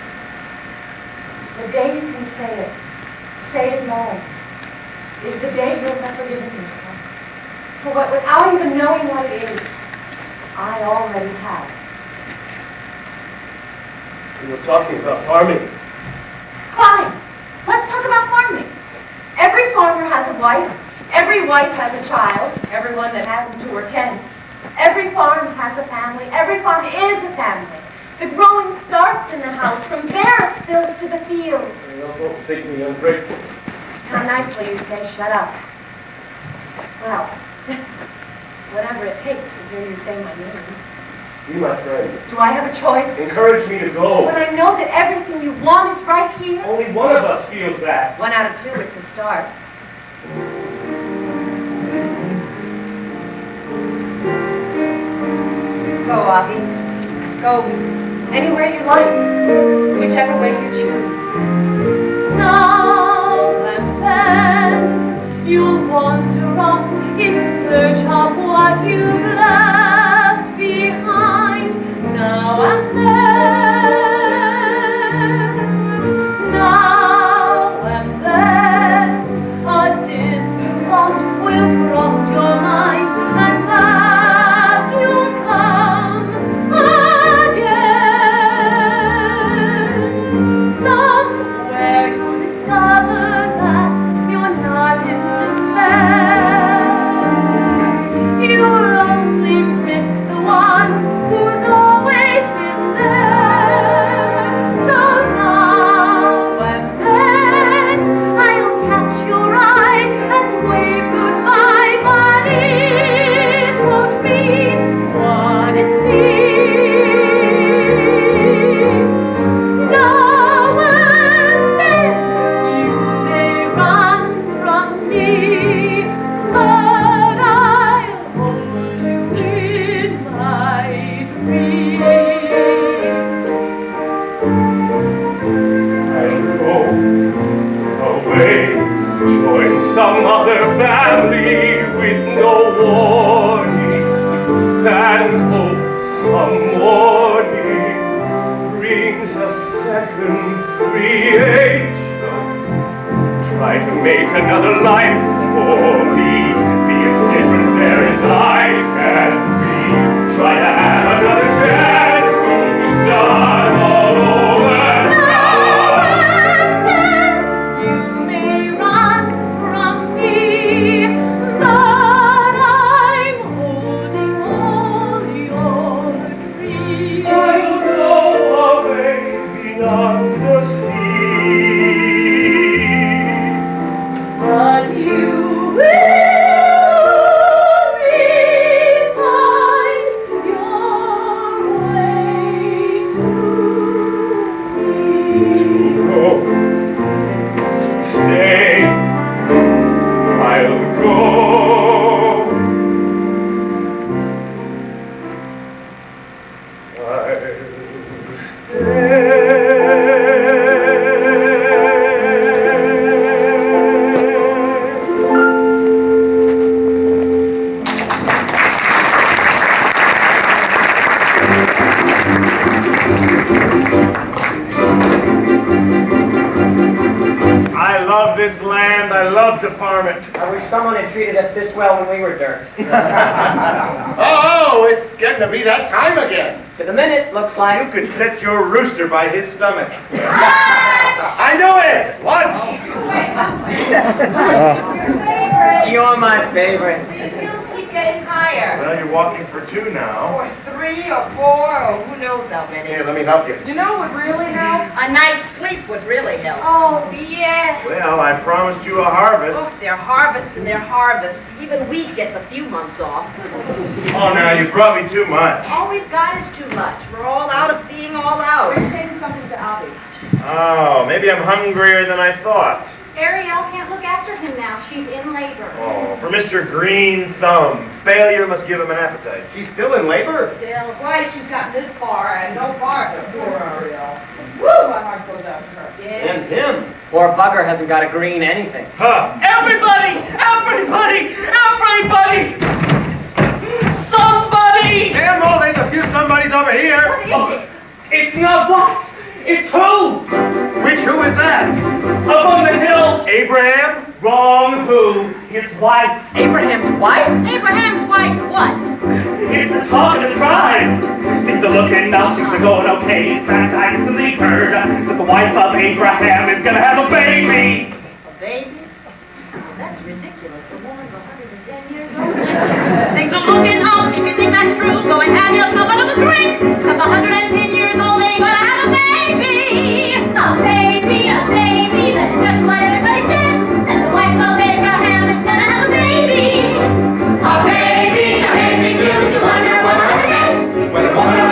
The day you can say it long, is the day you'll have forgiven yourself. For what, without even knowing what it is, I already have. We were talking about farming. Fine. Let's talk about farming. Every farmer has a wife. Every wife has a child. Everyone that hasn't 2 or 10. Every farm has a family. Every farm is a family. The growing starts in the house. From there it spills to the fields. Don't think me ungrateful. How nicely you say, shut up. Well, whatever it takes to hear you say my name. Be my friend. Do I have a choice? Encourage me to go. When I know that everything you want is right here? Only one of us feels that. 1 out of 2, it's a start. Go, Avi. Go anywhere you like, whichever way you choose. Now and then you'll wander off in search of what you've left behind. Now and then, a distant thought will cross your mind, and back you'll come again. Somewhere you'll discover that you're not in despair. You'll only miss the one who's always been there. So now and then I'll catch your eye and wave goodbye, but it won't mean what it seems. Now and then you may run from me, but I'll hold you in my dreams. I'll go away, join some other family with no warning, and hope some morning brings a second creation. Try to make another life for me, be as different there as I can be. Try to have another chance to start all over now. You may run from me, but I'm holding all your dreams. I'll go away beyond the sea. But you will only find your way to me. To go, to stay, I'll go. I'll I love this land. I love to farm it. I wish someone had treated us this well when we were dirt. Oh, it's getting to be that time again. To the minute, looks You like. could set your rooster by his stomach. I knew it. Lunch. You're my favorite. These hills keep getting higher. Well, you're walking for 2 now. Or 3 or 4 or who knows how many. Here, let me help you. You know what would really help? A night's sleep would really help. Oh, yes. Well, I promised you a harvest. Oh, they're harvest and they're harvests. Even wheat gets a few months off. Oh, now you brought me too much. All we've got is too much. We're all out of being all out. We're saving something to Avi. Oh, maybe I'm hungrier than I thought. Ariel can't look after him now. She's in labor. Oh, for Mr. Green Thumb, failure must give him an appetite. She's still in labor? Still. Why she's gotten this far and no farther. Poor Ariel. Woo, my heart goes out to her. Yeah. And him. Poor bugger hasn't got a green anything. Huh. Everybody! Everybody! Everybody! Somebody! Sammo, there's a few somebodies over here. What is it? It's not what! It's who! Which who is that? Up on the hill! Abraham? Wrong who? His wife. Abraham's wife? Abraham's wife, what? It's the talk of the tribe. Things are looking up, things are going okay. In fact, I recently heard that the wife of Abraham is gonna have a baby. A baby? Oh, that's ridiculous. The woman's 110 years old. Things are looking up. If you think that's true, go and have yourself another drink. Cause 110 years old ain't gonna have a baby. A baby, that's just what everybody says. And the wife of Abraham is gonna have a baby. A baby, amazing news. You wonder what I guess. When a woman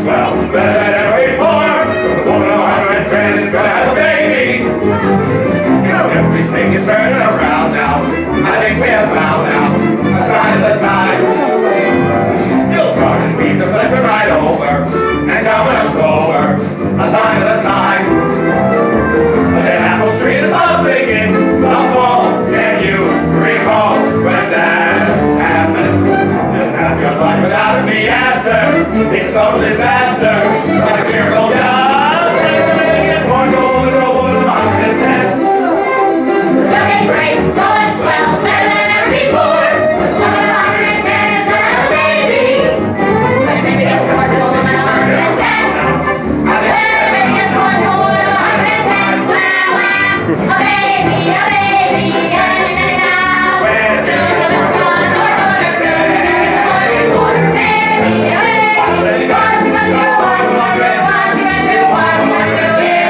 swell, better than ever before. The woman of 110 is gonna have a baby. You know, everything is turning around now. I think we have found out a sign of the times. Gelbart and weeds are flipping right over and coming up over, a sign of the times. A dead apple tree is all singing, a fall. Can you recall when that happened? Didn't have your life without a fiesta. It's total disaster, like a miracle dust. It's more gold than over 110. Looking great, going swell, better than ever before. With a woman of 110 is gonna have a baby. When a baby gets born to a woman of 110. When a baby gets born to a woman of 110. Wow, wow. A baby, getting now. Soon a little son or daughter, soon you're gonna get the morning water. Baby, a baby. What you gonna do, what you gonna do, what you gonna do, what you gonna do is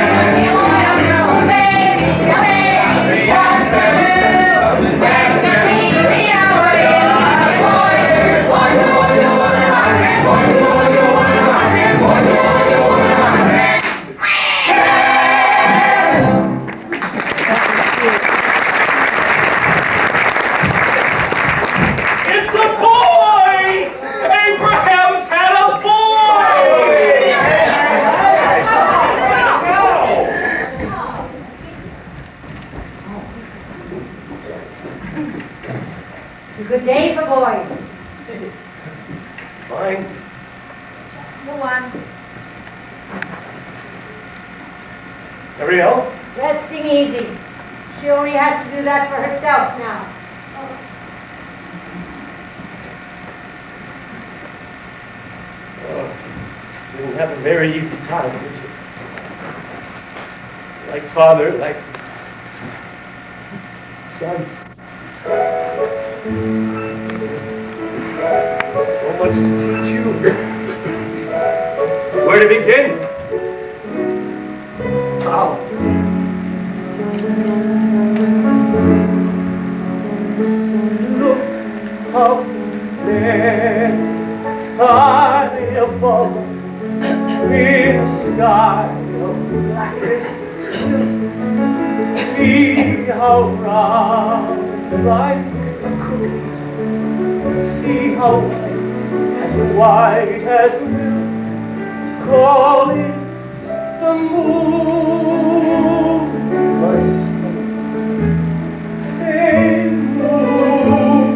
gonna be a boy or girl. A baby, a baby. What's gonna do? Where's gonna be the hour? It's gonna be a boy. Born to a woman of 100. Born to a woman of 100. Born to a woman of 100. It's a boy! Abraham's had a boy! It's a good day for boys. Fine. Just the one. Ariel? Resting easy. She only has to do that for herself now. You didn't have a very easy time, did you? Like father, like son. So much to teach you. Where to begin? How? Look up there, high above us, in a sky of blackest silk. See how round, like a cookie. See how white as milk. Call it the moon, my son. Say moon.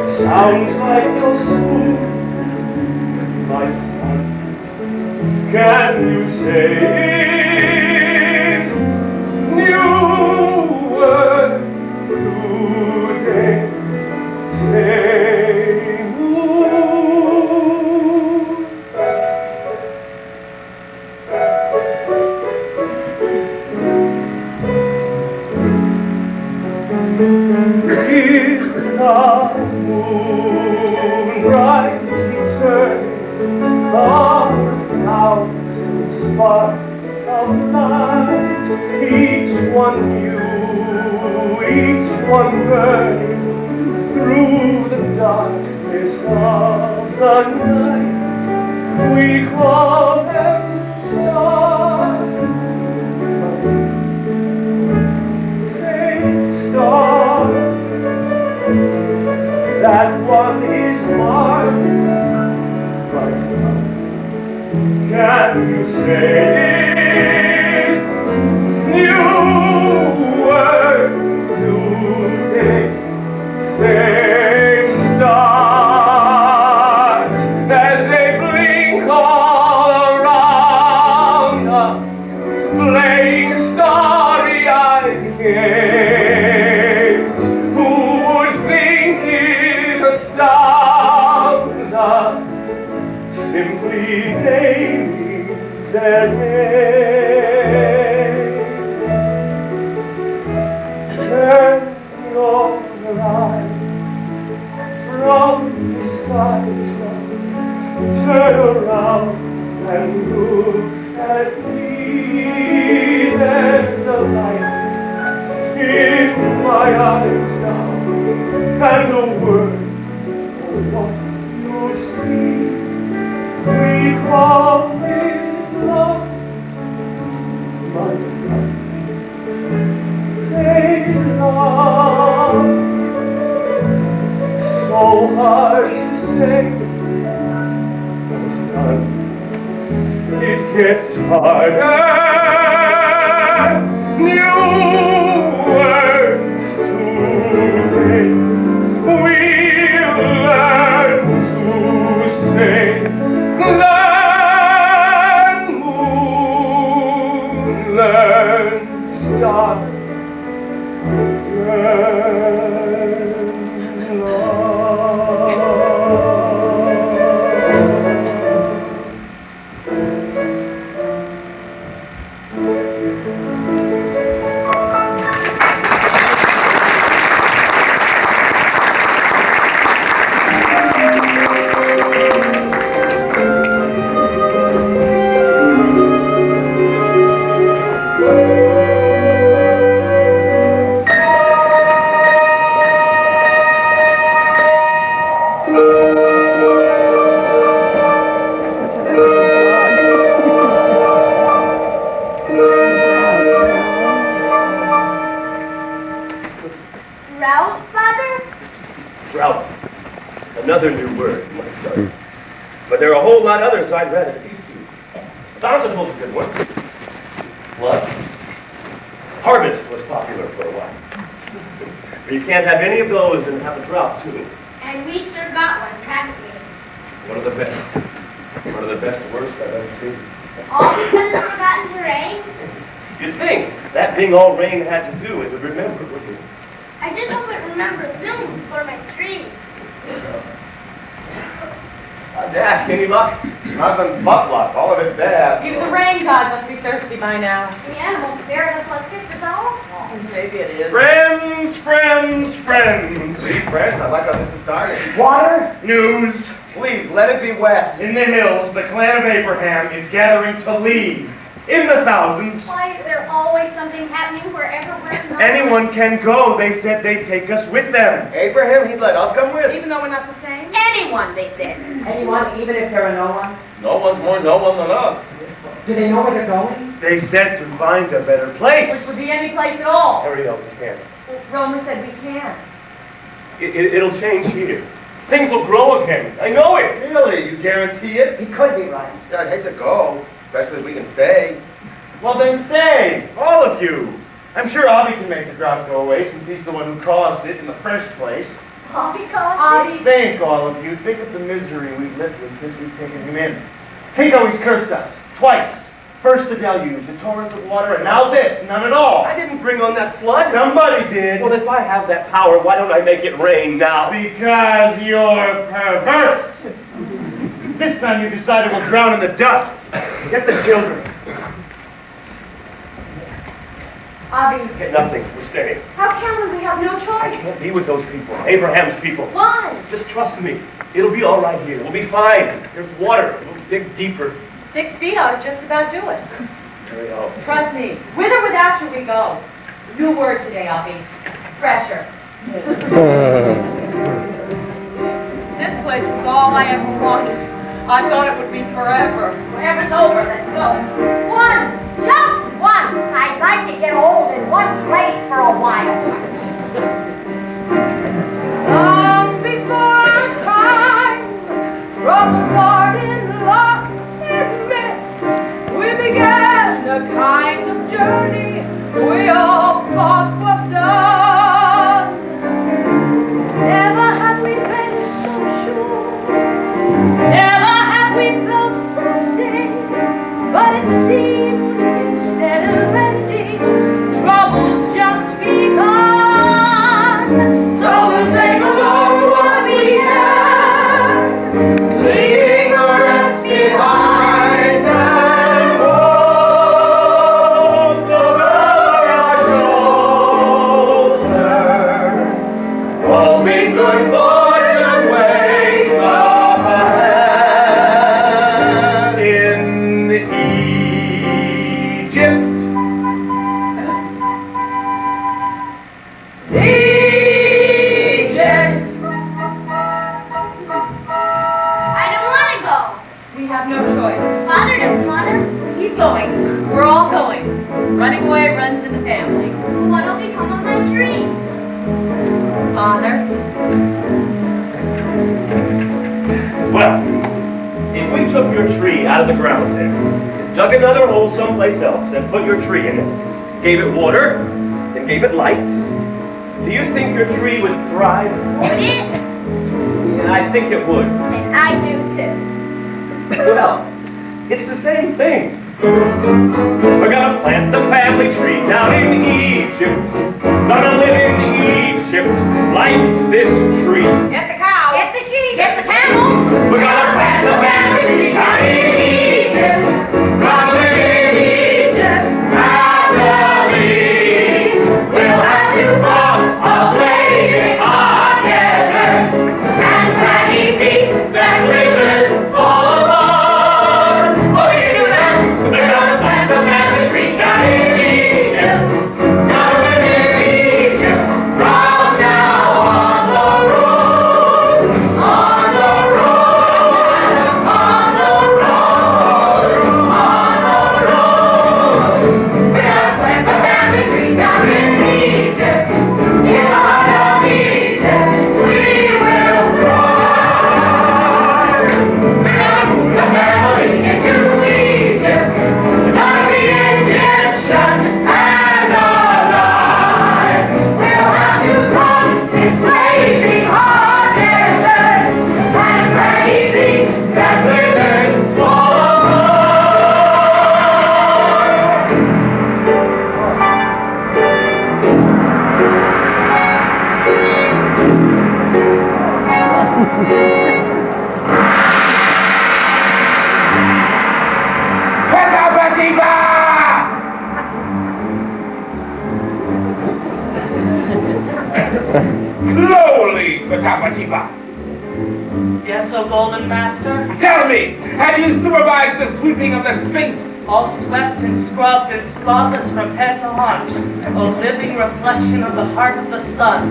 Sounds like your spoon, my son. Can you say new word today? Say moon. Is the moon brightly turning on 1,000 sparks of light, each one new, each one burning through the darkness of the night? We call them stars. Say stars. That one is Mars, my son. Can you say new word today? Say stars as they blink all around us, playing starry-eyed games. Who would think it astounds us, simply naming their name? Turn your eyes from the skies now, turn around and look at me. There's a light in my eyes now, and a word for what you see. hard to say. My son, it gets harder. New words to make. We learn to say. Learn moon, learn star, learn love. Route, Father? Drought. Another new word, my son. But there are a whole lot others I'd rather teach you. Bountiful's a good one. Flood. Harvest was popular for a while. But you can't have any of those and have a drought, too. And we sure got one, haven't we? One of the best. One of the best worst I've ever seen. All because it's forgotten to rain? You'd think that being all rain had to do, it would remember, wouldn't it? I just hope it remembers soon for my tree. Dad, any luck? Nothing but luck. All of it bad. Even the rain god must be thirsty by now. The animals stare at us like this is our fault. Maybe it is. Friends, friends, friends. Sweet friends, I like how this is starting. Water, news. Please, let it be wet. In the hills, the clan of Abraham is gathering to leave. In the thousands. Why is there always something happening wherever we're not? Anyone can go. They said they'd take us with them. Abraham, he'd let us come with. Even though we're not the same? Anyone, they said. Anyone, even if there are no one? No one's more no one than us. Do they know where they're going? They said to find a better Which place. would be any place at all. Ariel, we can't. Romer said we can. It'll change here. Things will grow again. I know it. Really? You guarantee it? He could be right. Yeah, I'd hate to go, especially if we can stay. Well, then stay. All of you. I'm sure Avi can make the drought go away since he's the one who caused it in the first place. Bobby caused it. Think, all of you. Think of the misery we've lived with since we've taken him in. Think how he's cursed us. Twice. First the deluge, the torrents of water, and now this. None at all. I didn't bring on that flood. Somebody did. Well, if I have that power, why don't I make it rain now? Because you're perverse. This time you decided we'll drown in the dust. Get the children. Avi, Get nothing. We're staying. how can we? We have no I choice. can't be with those people. Abraham's people. Why? Just trust me. It'll be all right here. We'll be fine. There's water. We'll dig deeper. 6 feet ought to just about do it. Ariel. Trust me, with or without you we go. New word today, Avi. Fresher. This place was all I ever wanted. I thought it would be forever. Forever's over, let's go. Once, just once, I'd like to get old in one place for a while. Long before our time, from a garden lost in mist, we began a kind of journey we all thought was done. Never have we been so sure, never have we felt so safe, but it seems instead of ending, trouble's just begun. So we'll take along what we can, Leaving the rest behind and walk over our shoulder. Only good fortune waits up ahead. In Egypt. Egypt! I don't want to go. We have no choice. Father doesn't want to. He's going. We're all going. Running away runs in the family. But what'll become of my tree? Father, Well, if we took your tree out of the ground there, dug another hole someplace else, and put your tree in it, gave it water, and gave it light, do you think your tree would thrive? Would it? And I think it would. And I do too. Well, it's the same thing. We're gonna plant the family tree down in Egypt. Gonna live in Egypt like this tree. Get the cow. Get the sheep. Get the camel. We're gonna plant the family tree down in Egypt. Gonna live in Egypt happily. We'll have to cross a blazing hot desert and craggy peaks that blizzards fall apart. Oh, we can do that. We're gonna plant the family tree down in Egypt. Gonna live in Egypt from now on the road. On the road. On the road. On the road. We're gonna plant the family tree down in Egypt. In the heart of Egypt, we will thrive. We're gonna move the family into Egypt. We're gonna be Egyptian and alive. We'll have to cross this blazing hot desert and craggy peaks that blizzards fall apart. Lowly Patapatipa. Yes, O Golden Master? Tell me, have you supervised the sweeping of the Sphinx? All swept and scrubbed and spotless from head to haunch, a living reflection of the heart of the sun.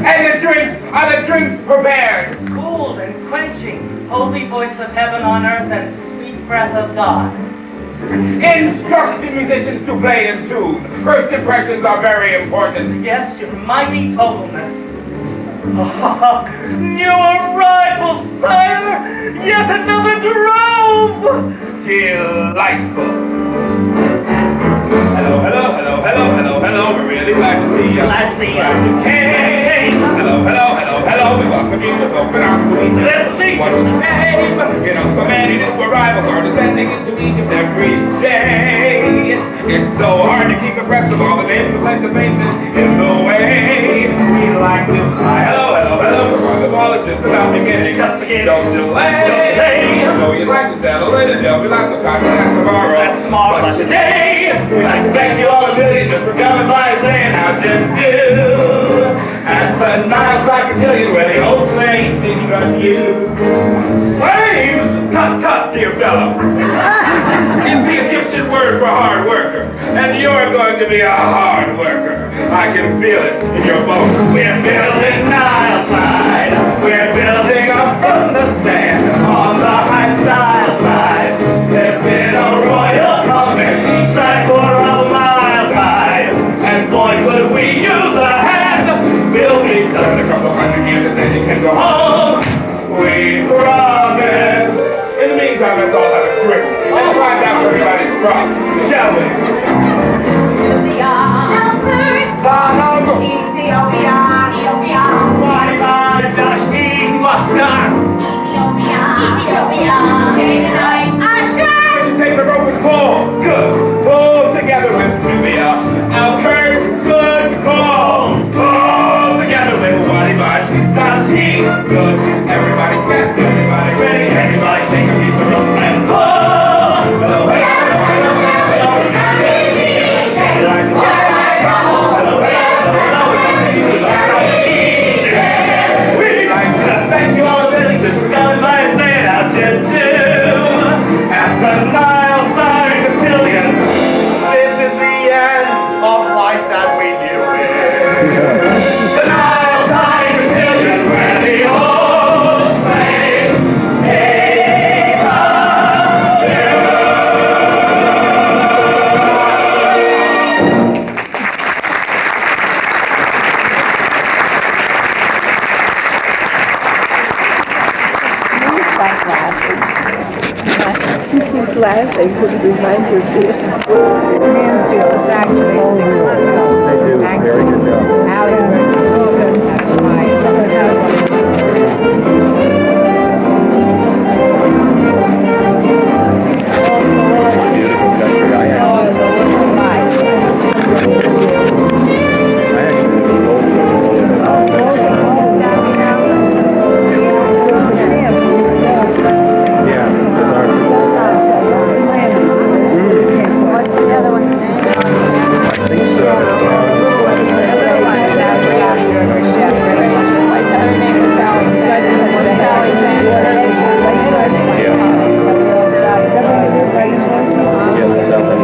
And the drinks, are the drinks prepared? Cooled and quenching, holy voice of heaven on earth and sweet breath of God. Instruct the musicians to play in tune. First impressions are very important. Yes, your mighty totalness. New arrival, sire! Yet another drove! Delightful. Hello, hello, hello, hello, hello, hello. We're really glad to see you. Glad to see you. Hey! Hello, hello, hello, hello. We welcome you with open arms to Egypt. Let's see What's your name? You know, so many new arrivals are descending into Egypt every day. It's so hard to keep abreast of all the names and places in the way. We like to fly. Hello, hello, hello. Before the ball is just about beginning. Just beginning. Don't delay. Don't delay. I know you'd like to settle in and there'll be lots of time for that tomorrow. That's tomorrow. But today, we'd like to thank you all a million just for coming by and saying how'd you do. And the Nile I can tell you where the old slaves didn't run you. Slaves? Tut tut, dear fellow. It's the Egyptian word for hard worker. And you're going to be a hard worker. I can feel it in your bones. We're building Nile side. We're building up from the sand on the high style side. There's been a royal comment each side quarter of a mile side. And boy, could we use a hand. We'll be done in a couple hundred years and then you can go home. We promise. In the meantime, let's all have a drink and find out where everybody's from, shall we? Nubia, Son of Ethiopia, Ethiopia, Ethiopia. Canaanite, Asher, Did you take the rope and pull? Good. Pull together with Nubia. Okay, good. Pull. Pull together with Wadi Bash. Dashi. Good. Everybody stands. Everybody ready. Everybody take a piece of rope and pull. Hello, hello, hello, hello. They could remind you. Hands too. It's actually 6 months old. They do. Very good job. Allie's going to August. That's why. Someone else. Beautiful country. I actually What's the other one's name? I think so. What's her name was Alexander. What's Alexander? Yeah, the South End.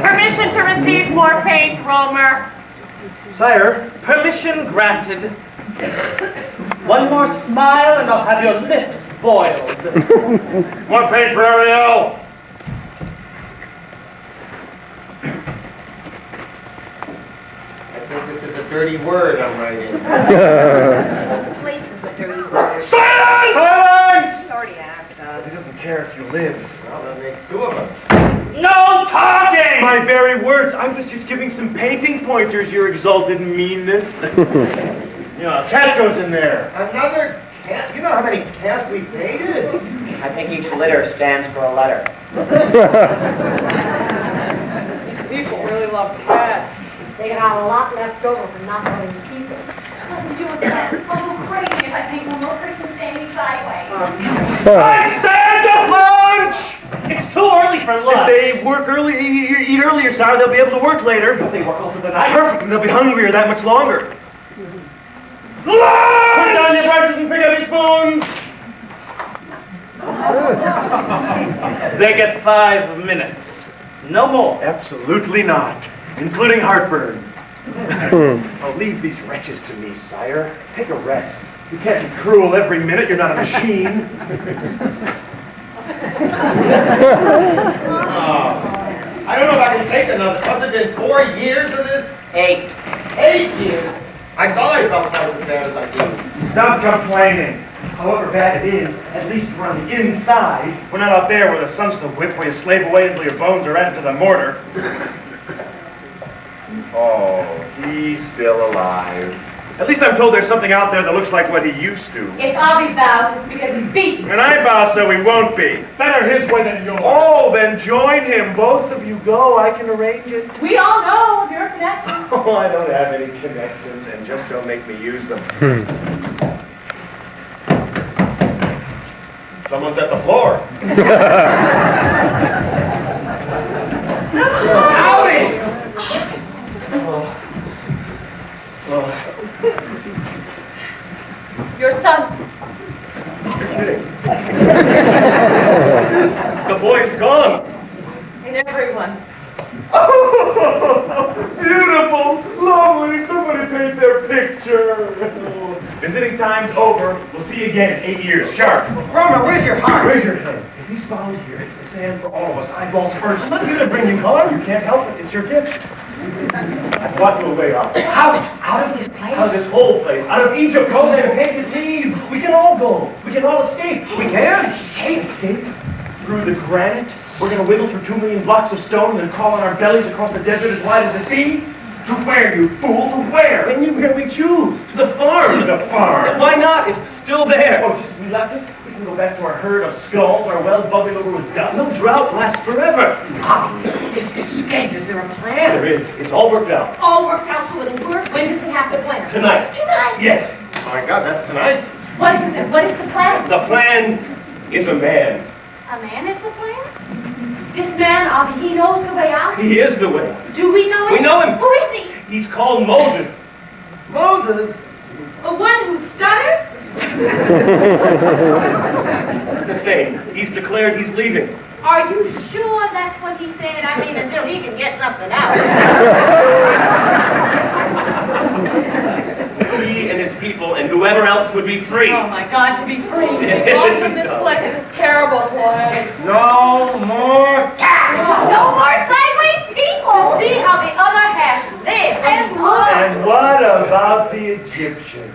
Permission to receive more paint, Romer. Sire, permission granted. One more smile and I'll have your lips boiled. More paint for Ariel. I think this is a dirty word I'm writing. This whole place is a dirty word. Silence! Silence! He's already asked us. He doesn't care if you live. Well, that makes 2 of us. No talking! My very words. I was just giving some painting pointers, your exalted meanness. You know, a cat goes in there. Another cat? You know how many cats we painted? I think each litter stands for a letter. These people really love cats. They got a lot left over for not loving people. Let me do it then. I'll go crazy if I paint one more person standing sideways. I said lunch! It's too early for lunch. If they work early, eat earlier, sire, they'll be able to work later. They work all through the night. Perfect, and they'll be hungrier that much longer. Lunch! Put down your brushes and pick up your spoons. They get 5 minutes. No more. Absolutely not, including heartburn. Oh, leave these wretches to me, sire. Take a rest. You can't be cruel every minute. You're not a machine. I don't know if I can take another. What's it been, 4 years of this? 8. 8 years? I thought I felt twice as bad as I do. Stop complaining. However bad it is, at least we're on the inside. We're not out there where the sun's the whip, where you slave away until your bones are added to the mortar. Oh, he's still alive. At least I'm told there's something out there that looks like what he used to. If Avi bows, it's because he's beaten. And I bow so he won't be. Better his way than yours. Oh, then join him. Both of you go. I can arrange it. We all know of your connections. Oh, I don't have any connections, and just don't make me use them. Someone's at the floor. Howdy! Your son. You're kidding. The boy's gone. And everyone. Oh, beautiful, lovely. Somebody paint their picture. Visiting time's over. We'll see you again in 8 years, sharp. Romer, where's your heart? Raise your hand. If he's found here, it's the sand for all of us. Eyeballs first. I'm not here to bring you harm. You can't help it. It's your gift. I brought you a way out. Out of this place? Out of this whole place. Out of Egypt. Go there. Take it. Leave. We can all go. We can all escape. We can? Escape? Through the granite? We're going to wiggle through 2 million blocks of stone and then crawl on our bellies across the desert as wide as the sea? To where, you fool? To where? Anywhere we choose. To the farm. To the farm. Why not? It's still there. Oh, just as we left it? We can go back to our herd of skulls, our wells bubbling over with dust. No drought lasts forever. This escape, is there a plan? There is. It's all worked out. All worked out so it'll work. When does it have to plan? Tonight. Tonight? Yes. Oh my God, that's tonight. What is it? What is the plan? The plan is a man. A man is the plan? This man, Avi, he knows the way out. He is the way. Do we know him? We know him. Who is he? He's called Moses. Moses? The one who stutters? The same. He's declared he's leaving. Are you sure that's what he said? I mean, until he can get something out. He and his people and whoever else would be free. Oh my God, to be free. Gone from this place, this terrible place. No more cats! No more sideways people! To see how the other half live and looks. And what about the Egyptians?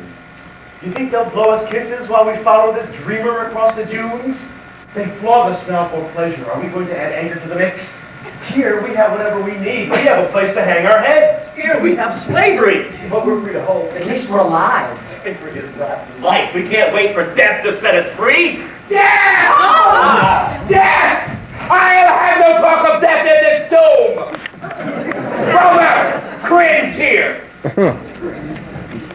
You think they'll blow us kisses while we follow this dreamer across the dunes? They flog us now for pleasure. Are we going to add anger to the mix? Here we have whatever we need. We have a place to hang our heads. Here we have slavery. But we're free to hope. At least we're alive. Slavery is not life. We can't wait for death to set us free. Death! Death! I'll have no talk of death in this tomb! Brother, cringe here!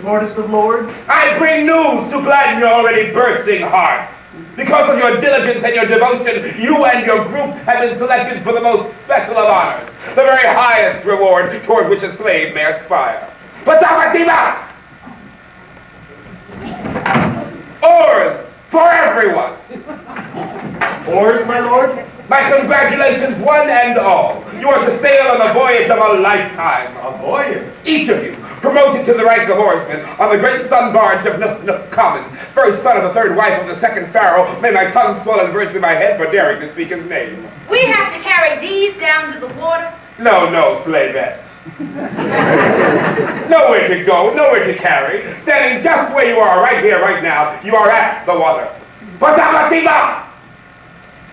Lordest of lords? I bring news to gladden your already bursting hearts. Because of your diligence and your devotion, you and your group have been selected for the most special of honors, the very highest reward toward which a slave may aspire. Patamatima! Oars for everyone! Oars, my lord? My congratulations, one and all. You are to sail on the voyage of a lifetime. A voyage? Each of you, promoted to the rank of oarsman on the great sun barge of Common, first son of the third wife of the second Pharaoh, may my tongue swell and burst in my head for daring to speak his name. We have to carry these down to the water. No, slavette. Nowhere to go, nowhere to carry. Standing just where you are, right here, right now, you are at the water. Patamatima!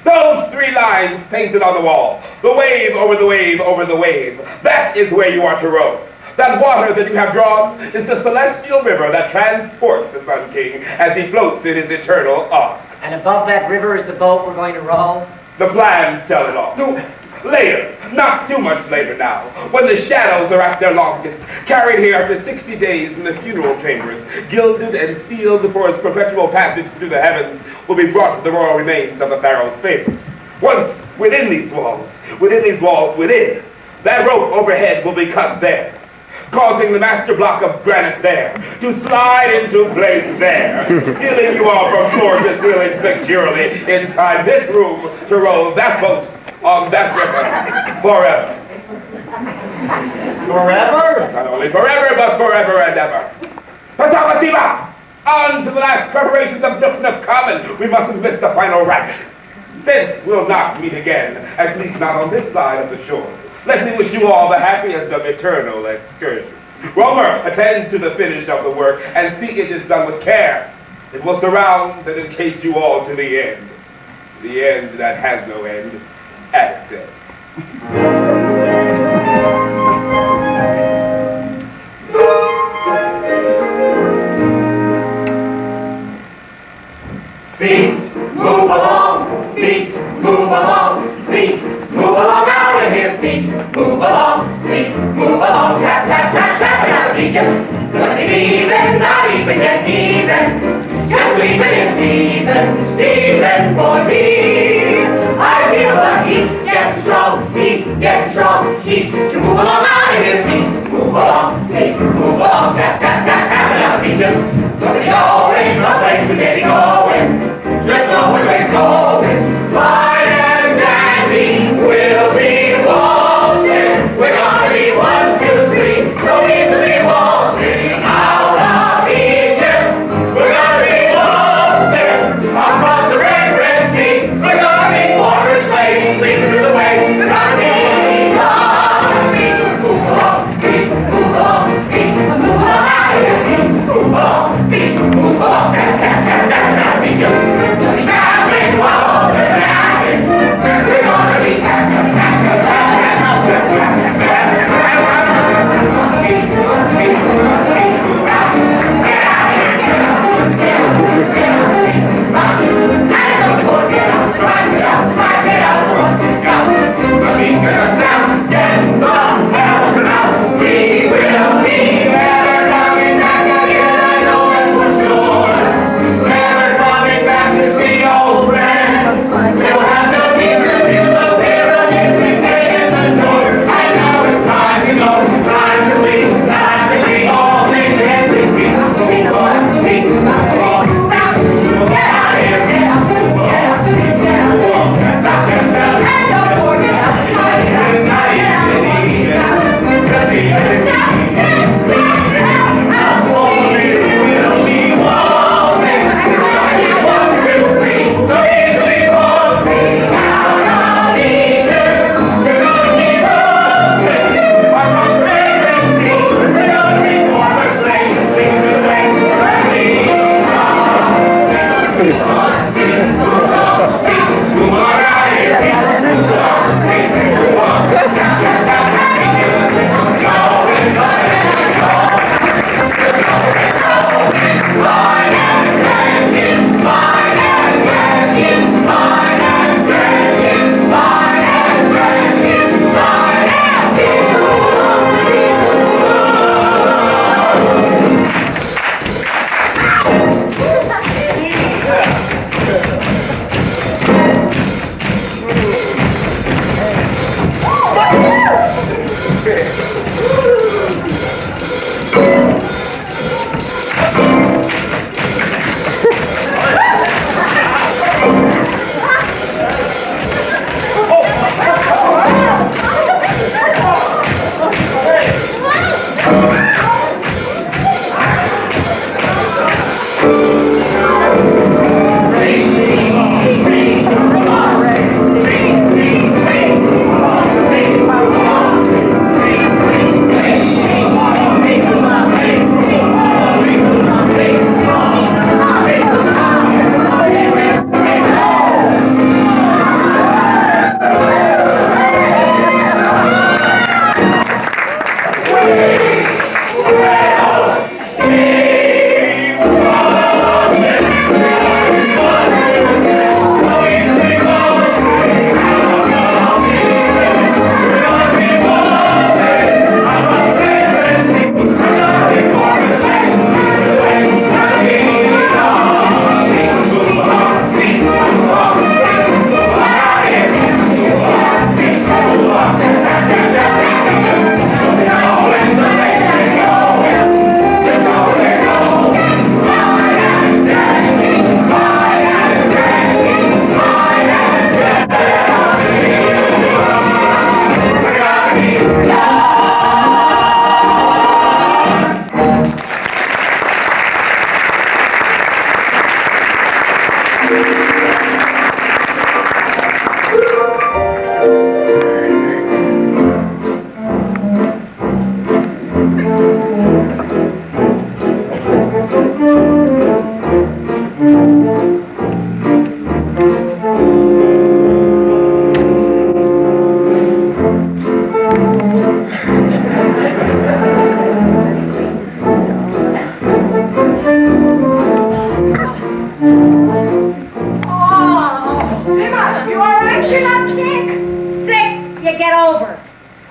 Those 3 lines painted on the wall. The wave over the wave over the wave. That is where you are to row. That water that you have drawn is the celestial river that transports the Sun King as he floats in his eternal ark. And above that river is the boat we're going to row? The plans tell it all. Later, not too much later now, when the shadows are at their longest, carried here after 60 days in the funeral chambers, gilded and sealed for his perpetual passage through the heavens, will be brought the royal remains of the Pharaoh's favorite. Once within these walls, that rope overhead will be cut there, causing the master block of granite there to slide into place there, sealing you all from floor to ceiling securely inside this room to row that boat on that river forever. Forever? Not only forever, but forever and ever. Patamatima! On to the last preparations of Common. We mustn't miss the final racket. Since we'll not meet again, at least not on this side of the shore, let me wish you all the happiest of eternal excursions. Romer, attend to the finish of the work and see it is done with care. It will surround and encase you all to the end that has no end at its end. Feet, move along, feet, move along, feet, move along out of here, feet, move along, tap, tap, tap, tap, out of Egypt. Gonna be leaving, not even yet even, just leaving is Stephen for me. I feel the heat get strong, heat, to move along out of here, feet, move along, tap, tap, tap, tap, out of Egypt. Gonna be going, no place we may be going, just know where we're going, fine and dandy, we'll be waltzing, we're gonna be 1, 2, 3, so easily waltzing out of Egypt, we're gonna be waltzing,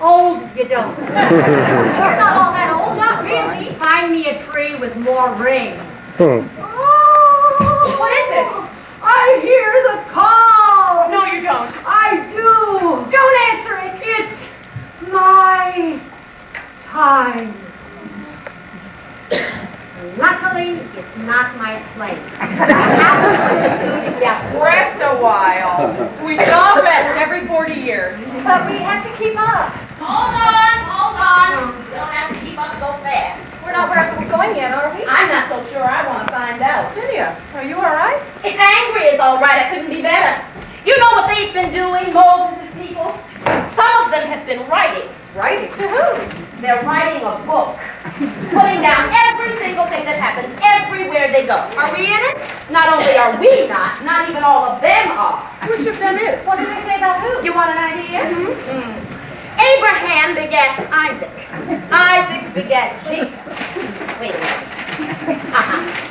Old, you don't. You're not all that old, not really. Find me a tree with more rings. Oh, what is it? I hear the call. No, you don't. I do. Don't answer it. It's my time. Luckily, it's not my place. I have to put the two together. Rest a while. We should all rest every 40 years. But we have to keep up. Hold on. You don't have to keep up so fast. We're not where we're going yet, are we? I'm not so sure I want to find out. Cydia, are you all right? If angry is all right, I couldn't be better. You know what they've been doing, Moses' people? Some of them have been writing. Writing? To who? They're writing a book, putting down every single thing that happens everywhere they go. Are we in it? Not only are we not even all of them are. Which of them is? What do they say about who? You want an idea? Abraham begat Isaac. Isaac begat Jacob. Wait a minute.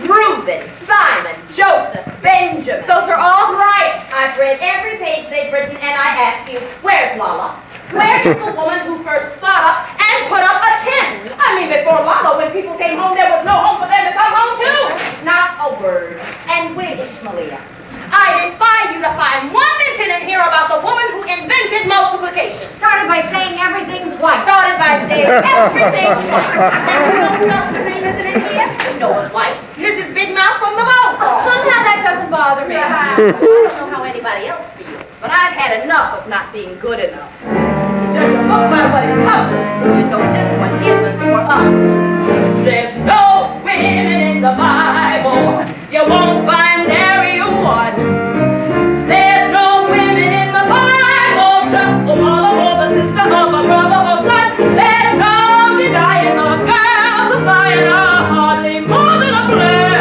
Reuben, Simon, Joseph, Benjamin. Those are all right. I've read every page they've written, and I ask you, where's Lala? Where is the woman who first thought up and put up a tent? I mean, before Lala, when people came home, there was no home for them to come home to. Not a word. And where is Shmalia? I defy you to find one mention in here about the woman who invented multiplication. Started by saying everything twice. Started by saying everything twice. And you know who else's name isn't in here? Noah's wife, Mrs. Big Mouth from the boat. Somehow that doesn't bother me. I don't know how anybody else feels, but I've had enough of not being good enough. Judge a book by what it covers, you know this one isn't for us. There's no women in the Bible. You won't find nary one. There's no women in the Bible, just the mother or the sister of a brother or son. There's no denying the girls of Zion are hardly more than a blur.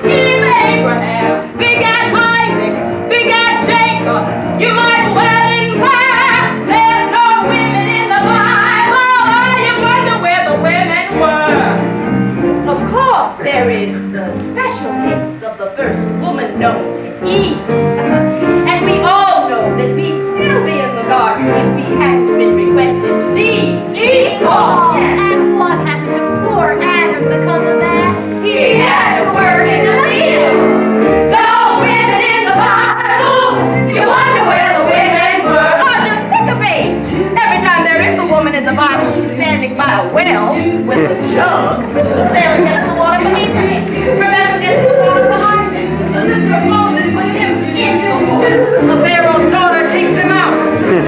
Eve Abraham begat Isaac. Eve. And we all know that we'd still be in the garden if we hadn't been requested to leave. Eve's fault. And what happened to poor Adam because of that? He had to work in the fields. No women in the Bible. You wonder where the women were. Oh, just pick a bait. Every time there is a woman in the Bible, she's standing by a well with a jug. Sarah gets the water for Abraham. Rebecca gets the water for Isaac. The sister of Moses puts him in the water. The Pharaoh's daughter takes him out.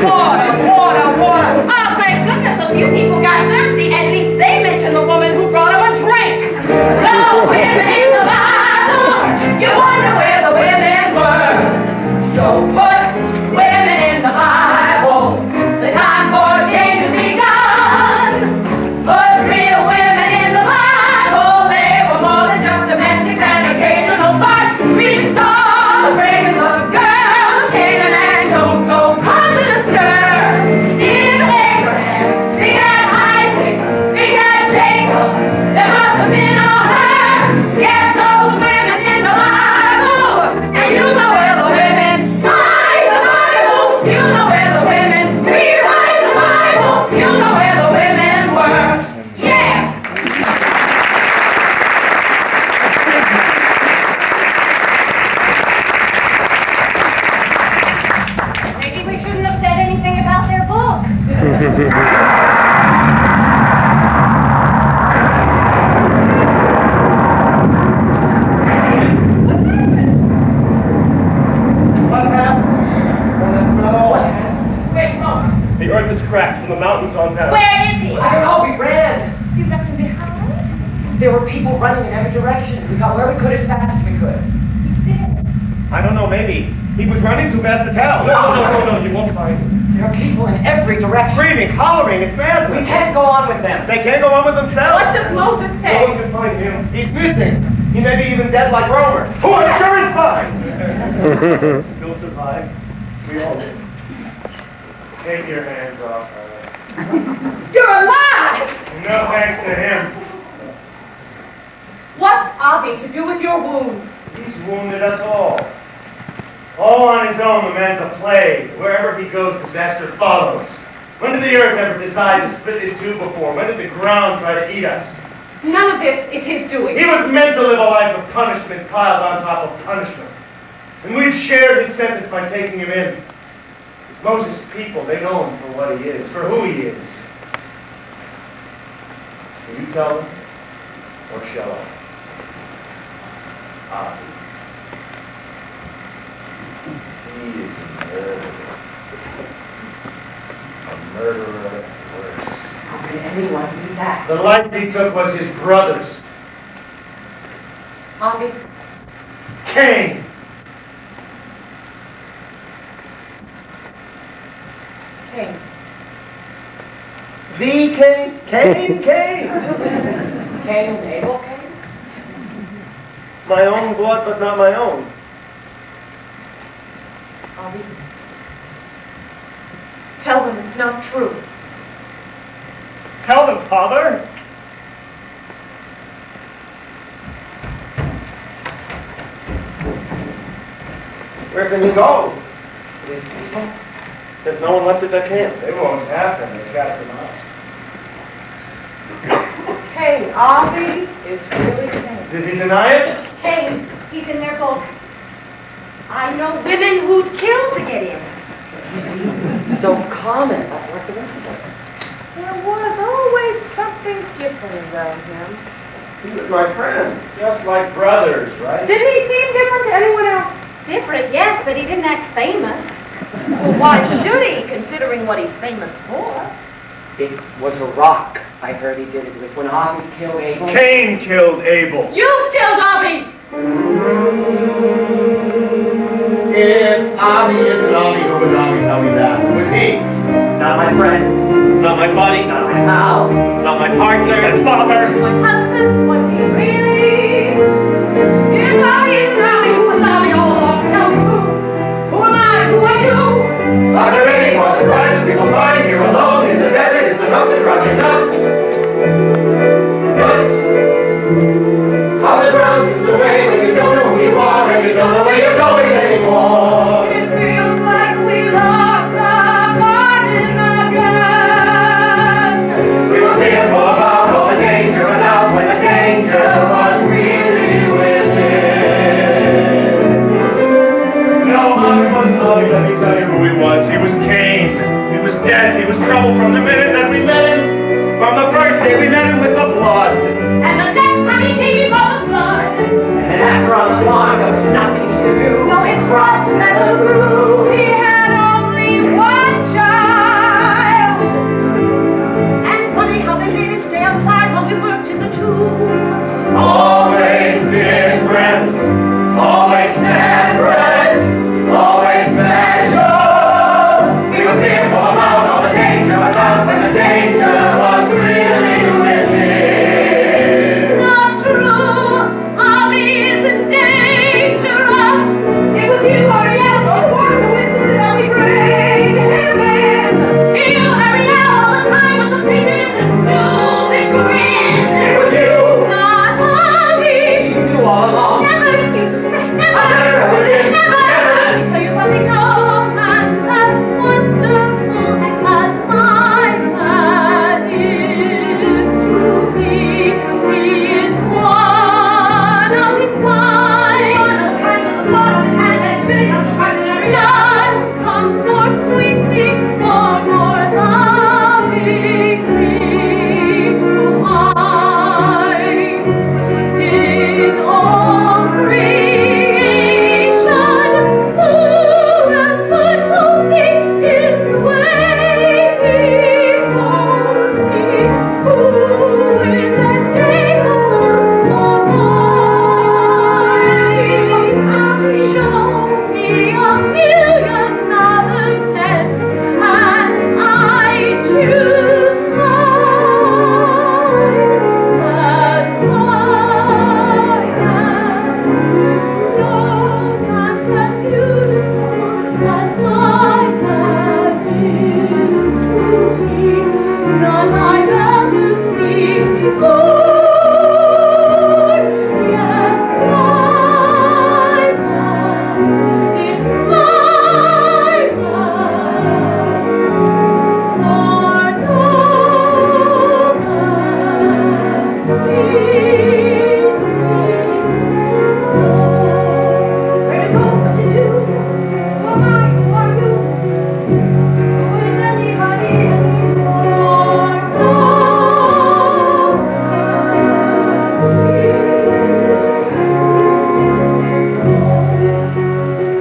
Water, water, water. Oh, thank goodness a few people got thirsty. At least they mentioned the woman who brought him a drink. No women in the Bible. You wonder where the women were. So put women in the Bible. The time for change has begun. Put real women in the Bible. They were more than just domestics and occasional fun. Restore, bring the girl of Canaan and don't go causing a stir. If Abraham begat Isaac, begat Jacob, there must have been a her. Get those women in the Bible, and you know where the women write the Bible. You know where the women rewrite the Bible. You know where the women were. Yeah. Maybe we shouldn't have said anything about their book. What happened? Well, that's not all. Where's Roma? The earth is cracked from the mountains on down. Where is he? I don't know, we ran. You left him behind? There were people running in every direction. We got where we could as fast as we could. He's dead. I don't know, maybe. He was running too fast to tell. No, you won't find him. There are people in every direction. Screaming, hollering, it's madness. We can't go on with them. They can't go on with themselves. What does Moses No say? one can find him. He's missing. He may be even dead like Romer, who I'm sure is fine. He'll survive. We all will. Take your hands off her. You're alive! No thanks to him. What's Avi to do with your wounds? He's wounded us all. All on his own, the man's a plague. Wherever he goes, disaster follows. When did the earth ever decide to split in two before? When did the ground try to eat us? None of this is his doing. He was meant to live a life of punishment piled on top of punishment. And we've shared his sentence by taking him in. Moses' people, they know him for what he is, for who he is. Will you tell them? Or shall I? He is a murderer. A murderer worse. How could anyone do that? The life he took was his brother's. Avi, Cain. Cain. The Cain? Cain? Cain? Cain and Abel, Cain? My own blood, but not my own. Avi, tell them it's not true. Tell them, Father. Where can he go? His people? There's no one left at that camp. They won't have him. They cast him out. Cain, Avi is really Cain. Did he deny it? Cain, he's in their book. I know women who'd kill to get in. You see, so common, not like the rest of us. There was always something different about him. He was my friend. Just like brothers, right? Didn't he seem different to anyone else? Different, yes, but he didn't act famous. Well, why should he, considering what he's famous for? It was a rock I heard he did it with when Avi killed Abel. Cain killed Abel. You've killed Avi! If Avi isn't Avi, who was Avi? Tell me that. Who was he? Not my friend. Not my buddy. Not my pal. Not my partner. My father. My husband, was he really? If Avi isn't Avi, who is Avi all along? Tell me who. Who am I? Who are you? Are there any more surprises people find here alone in the desert? It's enough to drive you nuts. Nuts. How the ground slips away when you don't know who you are and you don't know where you're going anymore. let me tell you who he was. He was Cain. He was death. He was trouble from the minute that we met him. From the first day we met him with the blood. And the next time he came for the blood. And after all the long, there was nothing he could do. No, his crops never grew. He had only one child. And funny how they made him stay outside while we worked in the tomb. Always different, always separate, always special. We were fearful about all the danger of love when the danger was really with him. Not true. Mommy isn't dangerous. It was you, Ariel, the one who insisted that we bring him in. You hurry out all the time with the preacher in the stupid grin. It was you. Not mommy. You knew all along. Never. You suspect. Never. Never. Never. Let me tell you something. No man's as wonderful as my man is to me. He is one of his kind. One of the kind with the blood on his hand and spitting out surprising every None come more sweetly or more lovingly to mine. In all creation, who else would hold me in the way he holds me? Who is as capable of mine? Show me a million other men, and I choose mine as my man. No man's as beautiful as my man is to me. None I've ever seen before. Yet my man is my man. For no man needs Where to go, what to do? Who am I? Who are you? Who is anybody anymore?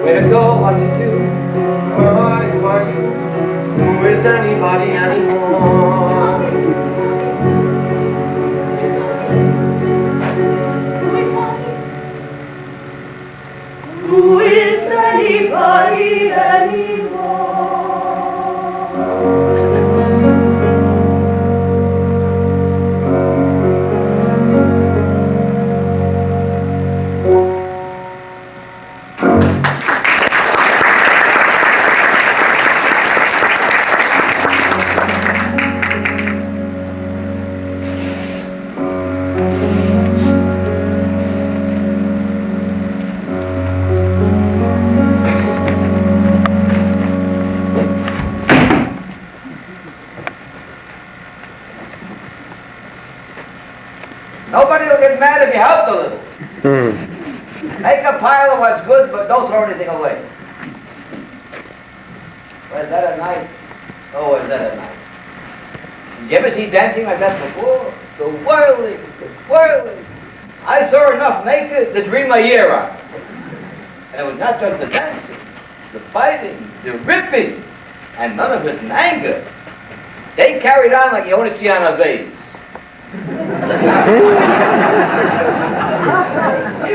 Where to go, what to do. Who are you? Who is anybody anymore? Who is anybody anymore? Nobody will get mad if you help a little. Make a pile of what's good, but don't throw anything away. Was that a night? Oh, was that a night? Did you ever see dancing like that before? The whirling, the whirling. I saw enough naked to dream a year on. And it was not just the dancing, the fighting, the ripping, and none of it in anger. They carried on like you only see on a vase.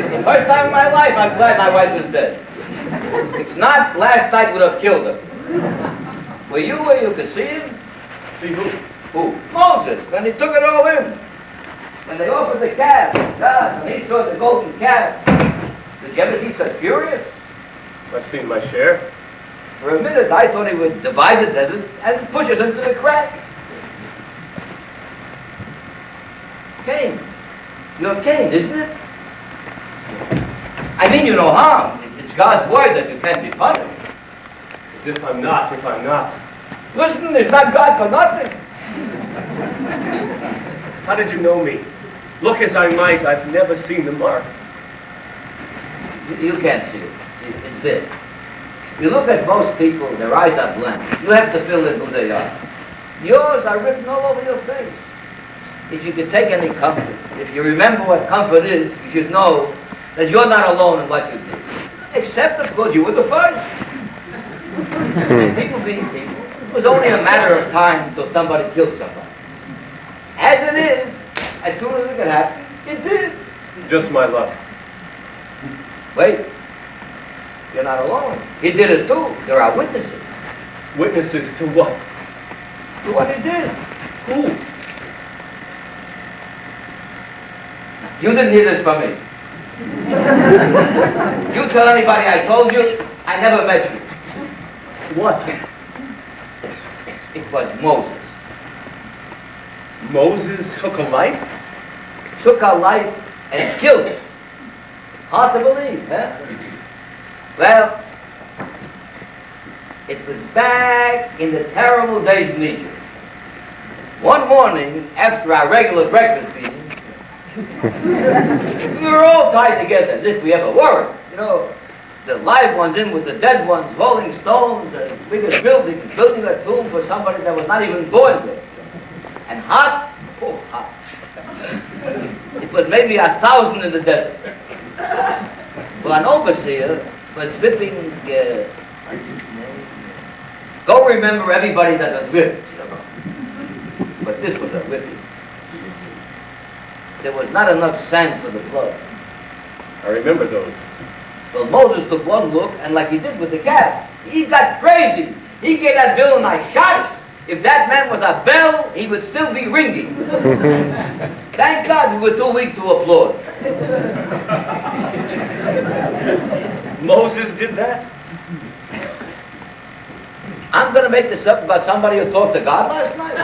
The first time in my life, I'm glad my wife was dead. If not, last night would have killed her. Were you where you could see him? See who? Who? Moses, when he took it all in. When they offered the calf, God, when he saw the golden calf. Did you ever see such furious? I've seen my share. For a minute, I thought he would divide the desert and push us into the crack. Cain. You're Cain, isn't it? I mean you no harm. It's God's word that you can't be punished. As if I'm not, if I'm not. Listen, there's not God for nothing. How did you know me? Look as I might, I've never seen the mark. You can't see it. It's there. You look at most people, their eyes are blank. You have to fill in who they are. Yours are written all over your face. If you could take any comfort, if you remember what comfort is, you should know that you're not alone in what you did. Except, of course, you were the first. People being people, it was only a matter of time until somebody killed somebody. As it is, as soon as it could happen, it did. Just my luck. Wait. You're not alone. He did it too. There are witnesses. Witnesses to what? To what he did. Who? You didn't hear this from me. You tell anybody I told you, I never met you. What? It was Moses. Moses took a life? Took a life and killed it. Hard to believe, huh? Well, it was back in the terrible days in Egypt. One morning, after our regular breakfast meeting, we were all tied together as if we ever were. You know, the live ones in with the dead ones, rolling stones, biggest buildings, building a tomb for somebody that was not even born yet. And hot, oh, hot. It was maybe 1,000 in the desert. Well, an overseer was whipping, what's his name? Go remember everybody that was whipped, you know. But this was a whipping. There was not enough sand for the blood. I remember those. Well, Moses took one look, and like he did with the calf, he got crazy. He gave that villain a shot. If that man was a bell, he would still be ringing. Thank God we were too weak to applaud. Moses did that? I'm going to make this up about somebody who talked to God last night.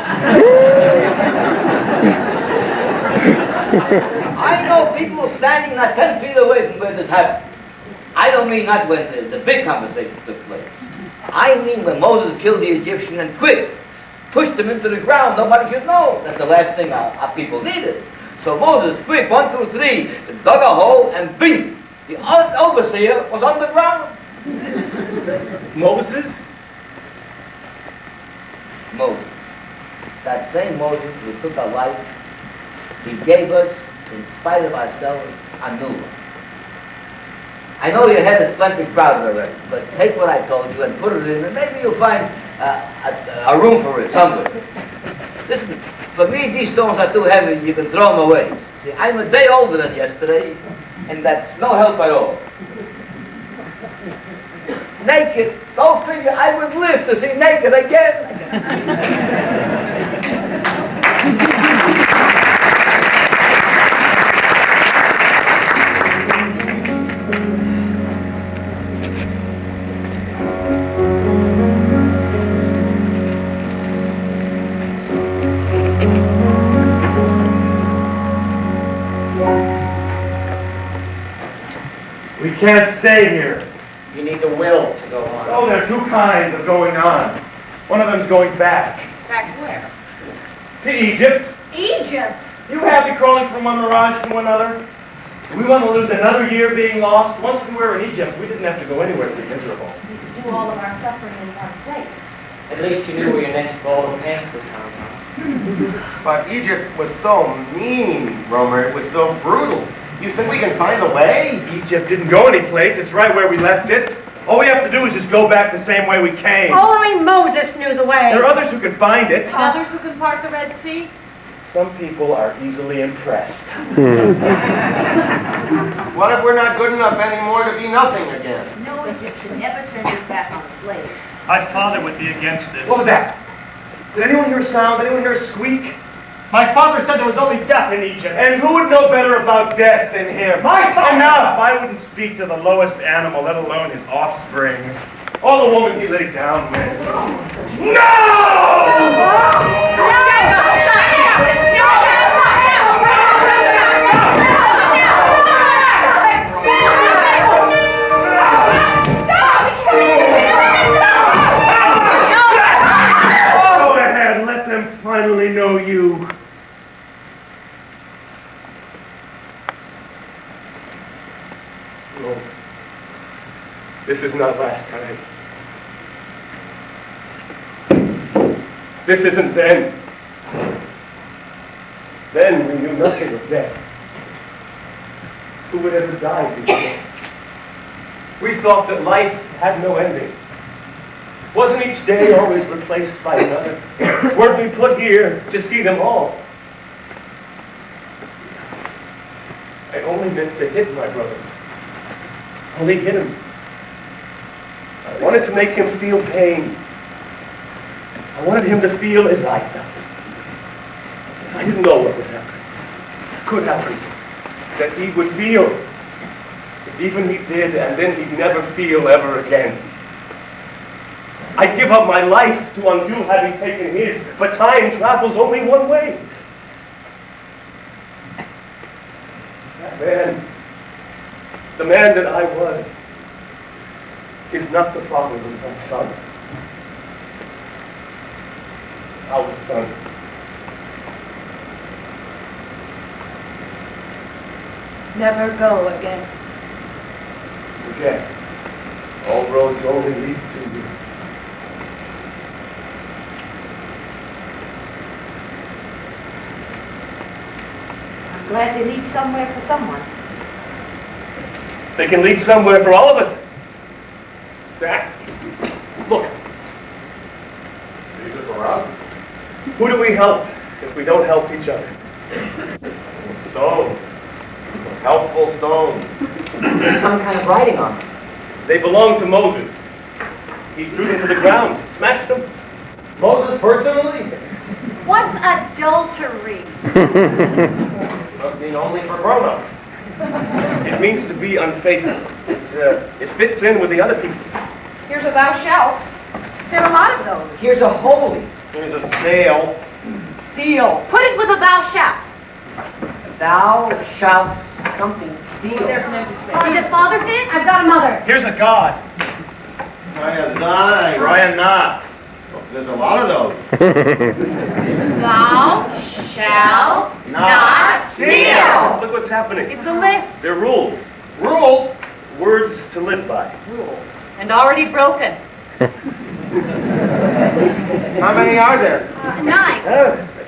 I know people standing not 10 feet away from where this happened. I don't mean not when the big conversation took place. I mean when Moses killed the Egyptian and quick pushed him into the ground. Nobody should know. That's the last thing our people needed. So Moses, quick, 1, 2, 3, dug a hole and bing! The overseer was on the ground. Moses? Moses. That same Moses who took our life, he gave us, in spite of ourselves, a new one. I know your head is plenty crowded already, but take what I told you and put it in, and maybe you'll find a room for it somewhere. Listen, for me, these stones are too heavy, you can throw them away. See, I'm a day older than yesterday, and that's no help at all. Naked, go figure, I would live to see naked again. We can't stay here. You need the will to go on. Oh, there are two kinds of going on. One of them's going back. Back where? To Egypt. Egypt! You happy crawling from one mirage to another? We want to lose another year being lost. Once we were in Egypt, we didn't have to go anywhere to be miserable. We do all of our suffering in one place. At least you knew where your next bowl of pants was coming from. But Egypt was so mean, Romer. It was so brutal. You think we can find a way? Egypt didn't go anyplace. It's right where we left it. All we have to do is just go back the same way we came. Only Moses knew the way. There are others who can find it. Others who can part the Red Sea? Some people are easily impressed. What if we're not good enough anymore to be nothing again? No Egyptian ever turned his back on a slave. My father would be against this. What was that? Did anyone hear a sound? Did anyone hear a squeak? My father said there was only death in Egypt. And who would know better about death than him? My father! Enough! I wouldn't speak to the lowest animal, let alone his offspring. Or the woman he lay down with. No! Go ahead, let them finally know you. No. This is not last time. This isn't then. Then we knew nothing of death. Who would ever die before? We thought that life had no ending. Wasn't each day always replaced by another? Weren't we put here to see them all? I only meant to hit my brother. Only hit him. I wanted to make him feel pain. I wanted him to feel as I felt. I didn't know what would happen. Could happen. That he would feel. If even he did, and then he'd never feel ever again. I'd give up my life to undo having taken his, but time travels only one way. That man, the man that I was, is not the father of my son. Our son. Never go again. Forget. All roads only lead to you. I'm glad they lead somewhere for someone. They can lead somewhere for all of us. That. Look. These are for us? Who do we help if we don't help each other? Stones. Helpful stones. There's some kind of writing on them. They belong to Moses. He threw them to the ground, smashed them. Moses personally? What's adultery? Must mean only for grown-ups. It means to be unfaithful. It fits in with the other pieces. Here's a thou shalt. There are a lot of those. Here's a holy. Here's a stale. Steal. Put it with a thou shalt. Thou shalt something steal. There's an empty space. Oh, does father fit? I've got a mother. Here's a God. Try a die. Try a not. There's a lot of those. Thou shalt not steal. Look what's happening. It's a list. They're rules. Rules? Words to live by. Rules. And already broken. How many are there? 9.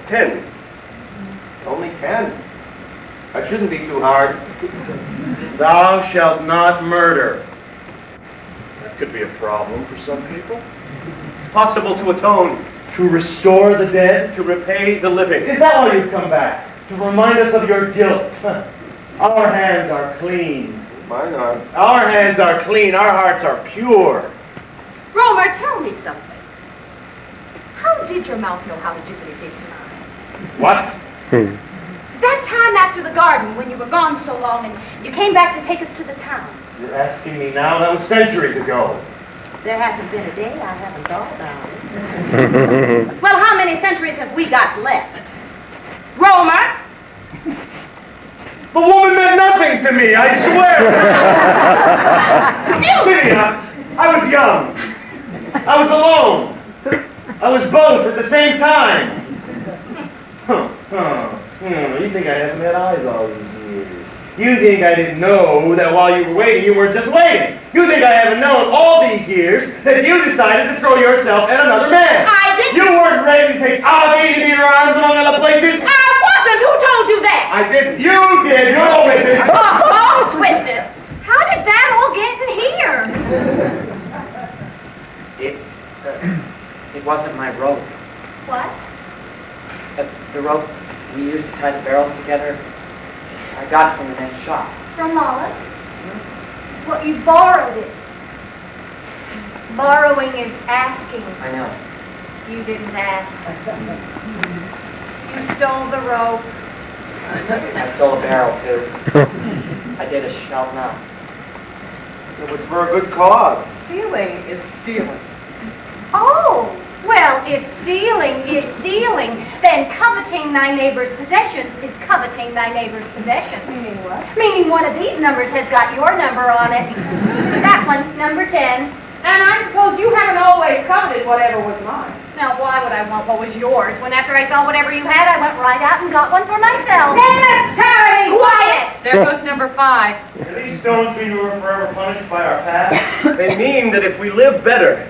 10. Only 10. That shouldn't be too hard. Thou shalt not murder. That could be a problem for some people. It's possible to atone, To restore the dead? to repay the living. Is that why you've come back? To remind us of your guilt? Our hands are clean. Mine are. Our hands are clean. Our hearts are pure. Romer, tell me something. How did your mouth know how to do what it did tonight? What? That time after the garden when you were gone so long and you came back to take us to the town. You're asking me now? That was centuries ago. There hasn't been a day I haven't thought about it. Well, how many centuries have we got left? Romer? The woman meant nothing to me, I swear! Cydia, I was young. I was alone. I was both at the same time. You think I haven't had eyes all these years. You think I didn't know that while you were waiting, you weren't just waiting. You think I haven't known all these years that you decided to throw yourself at another man. I didn't. You weren't ready to take Avi into your arms among other places. I wasn't. Who told you that? I didn't. You did. You're a witness. A false witness. How did that all get in here? It wasn't my rope. What? The rope we used to tie the barrels together, I got from the next shop. From Wallace? Well, you borrowed it. Borrowing is asking. I know. You didn't ask. You stole the rope. I stole a barrel too. I did a shell knot. It was for a good cause. Stealing is stealing. Oh, well, if stealing is stealing, then coveting thy neighbor's possessions is coveting thy neighbor's possessions. Meaning what? Meaning one of these numbers has got your number on it. That one, number 10. And I suppose you haven't always coveted whatever was mine. Now, why would I want what was yours when after I saw whatever you had, I went right out and got one for myself? Yes, Terry! Quiet! There goes number 5. Do these stones mean we were forever punished by our past? They mean that if we live better,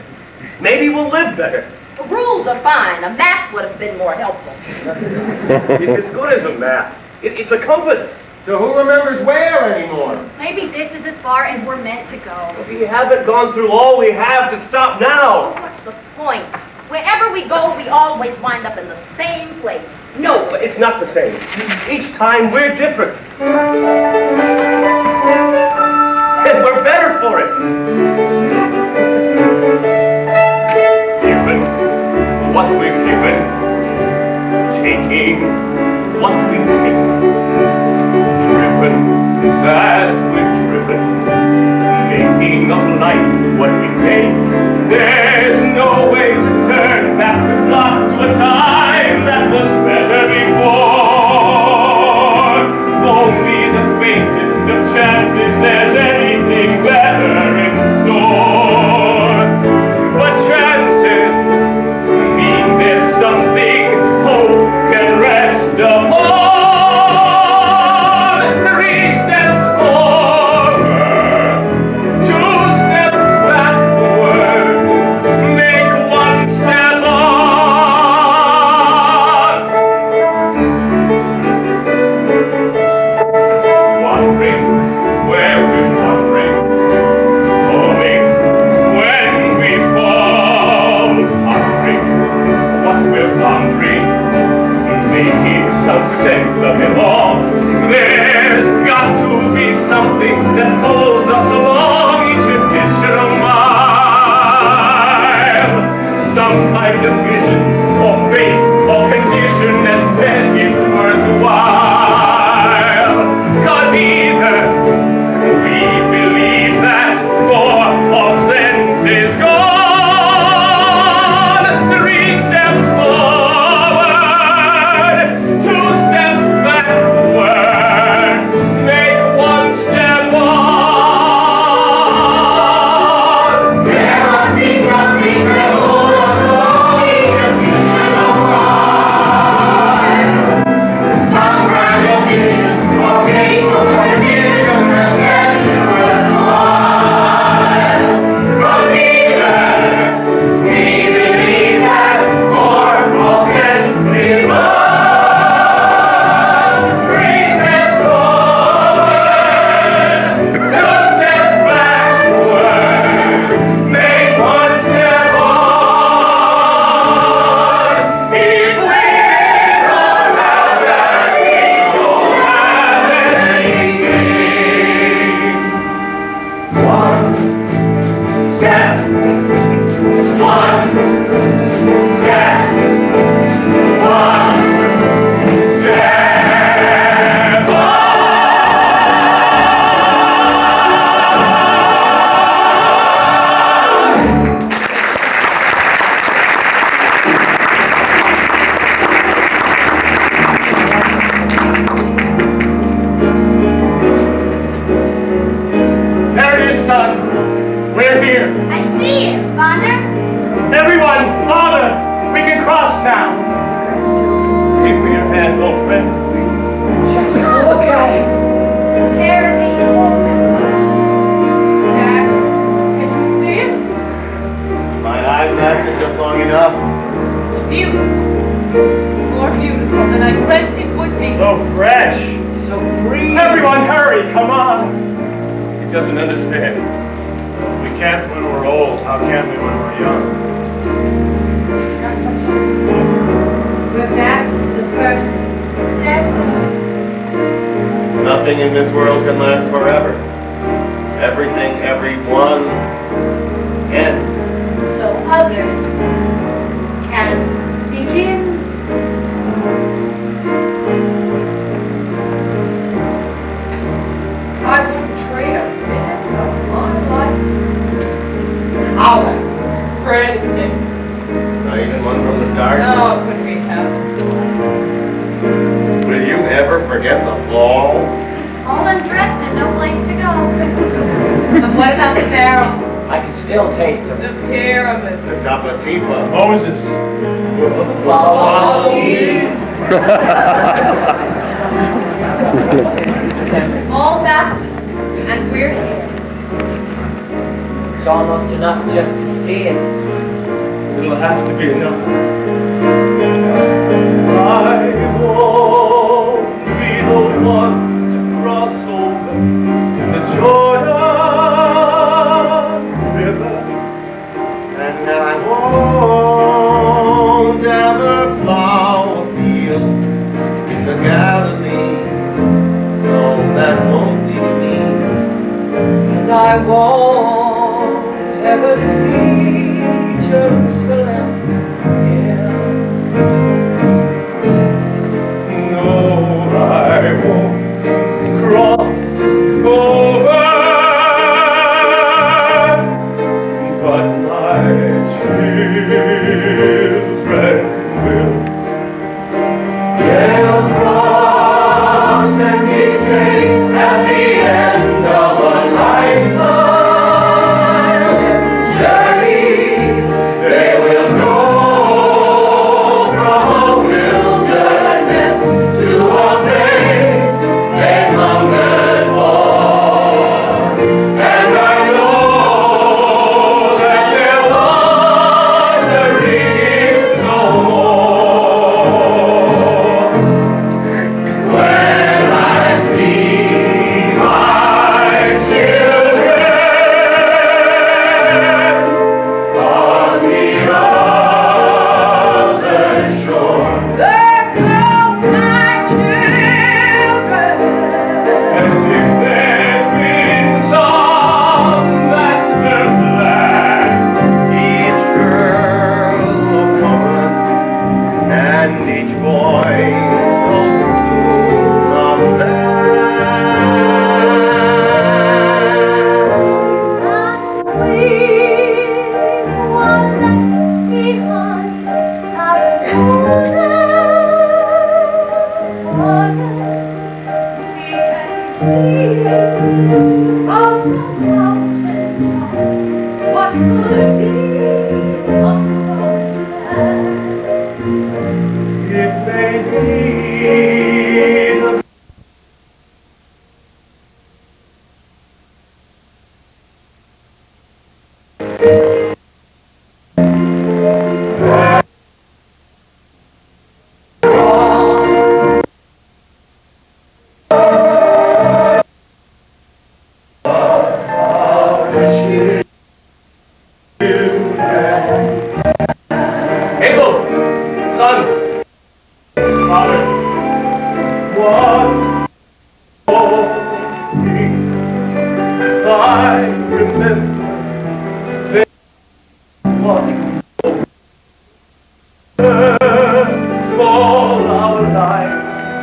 maybe we'll live better. The rules are fine. A map would have been more helpful. It's as good as a map. It's a compass. So who remembers where anymore? Maybe this is as far as we're meant to go. We haven't gone through all we have to stop now. What's the point? Wherever we go, we always wind up in the same place. No. But it's not the same. Each time we're different. And we're better for it. Given what we're given. Taking what we take. Driven as we're driven. Making of life what we make. There's no way to turn back the clock to a time that was better before. Only the faintest of chances there's anything better in store. But chances mean there's something hope can rest upon. 3 steps forward, 2 steps backward, make 1 step on. Wandering where we're wandering, falling when we fall, pondering what we're pondering, making some sense of it all. There's got to be something that pulls us along each additional mile. Some kind of vision or fate or condition that says it's worthwhile. 'Cause either we believe that or all sense is gone. 3 steps forward, 2 steps backward, make 1 step on. There must be something that pulls us along each additional mile. Some kind of vision or fate or condition that says it's worthwhile. 'Cause either we believe that or all sense is gone. 3 steps forward, 2 steps backward, make 1 step on. If we don't have that, we don't have anything. 1 step, 1 step, 1 step on. There it is, son. We're here. I see it, Father. Everyone, Father, we can cross now. Give me your hand, old friend. Just look at it. It's Hadary. Dad, can you see it? My eyes lasted just long enough. It's beautiful. More beautiful than I dreamt it would be. So fresh. So green. Everyone, hurry, come on. He doesn't understand. We can't when we're old. How can we when we're young? We're back to the first lesson. Nothing in this world can last forever. Everything, everyone ends. So others can begin. I wouldn't trade a minute of my life. Our friendship. Not even one from the start. No, couldn't be helped. Will you ever forget the fall? All undressed and no place to go. But what about the barrels? I can still taste them. The pyramids. The Tapatipa. Moses. Follow me. All that, and we're here. It's almost enough just to see it. It'll have to be enough. I won't be the one to cross over the Jordan River, And I won't ever plow a field in the Galilee. No, that won't be me. And I won't ever see Jerusalem again. no, I won't cross over, but my children will. They'll cross and be safe at the end of a lifetime journey. They will go from a wilderness to a place they hungered for. And I know that their wandering is no more. When I see my children on the other shore, There go my children. As if there's been some master plan. Each girl a woman, and each boy so soon a man. We were left behind our We can see from the mountaintop what could be a promised land. It may be the Abel, son, father, one more thing I remember, one all our lives,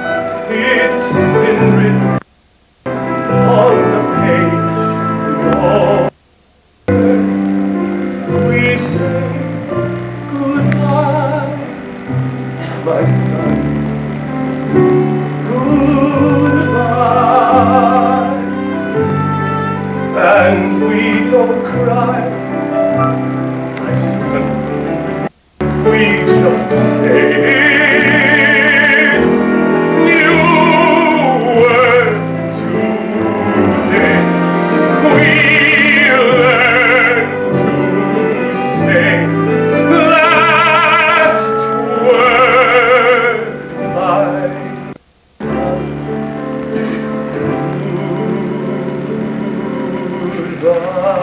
it's been written on the page. Oh, we say goodbye, my son. Goodbye. And we don't cry, my son. We just say new word today. We learn to say last word, my son. Goodbye.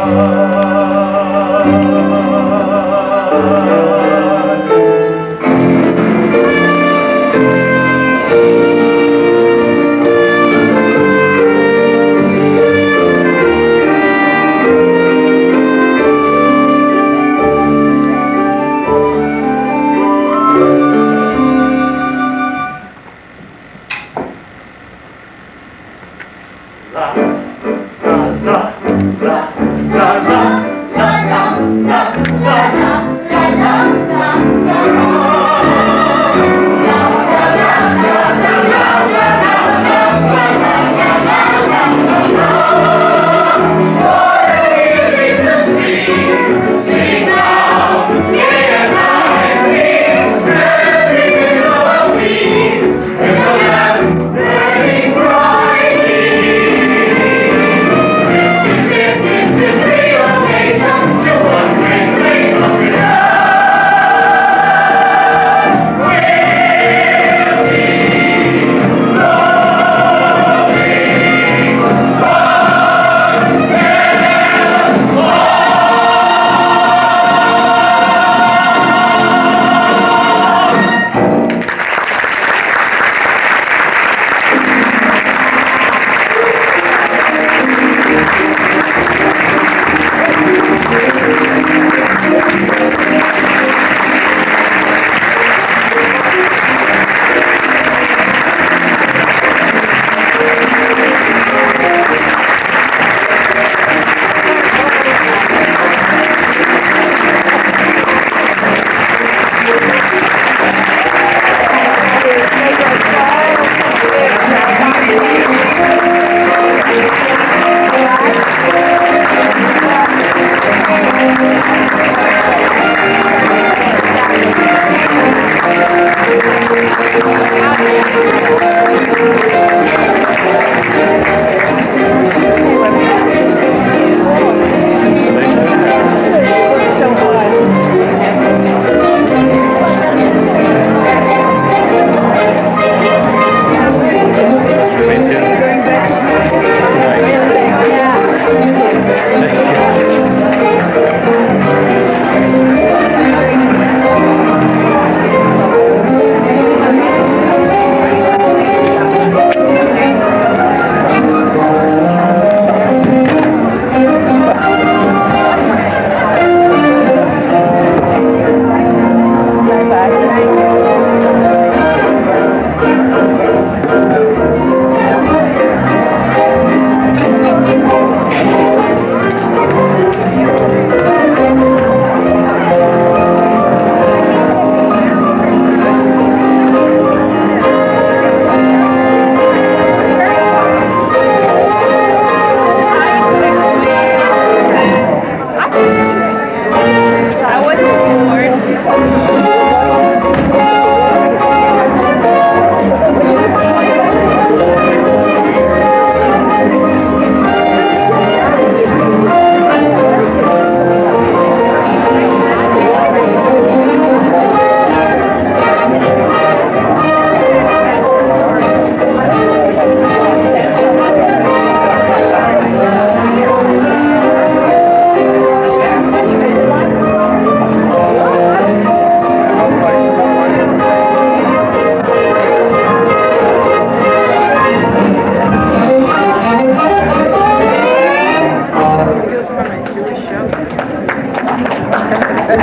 With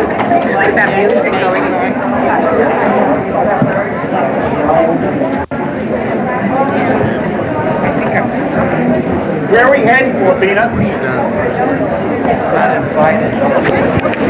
that music going on. I think I'm stuck. Where are we heading for, Peanut? Uninvited.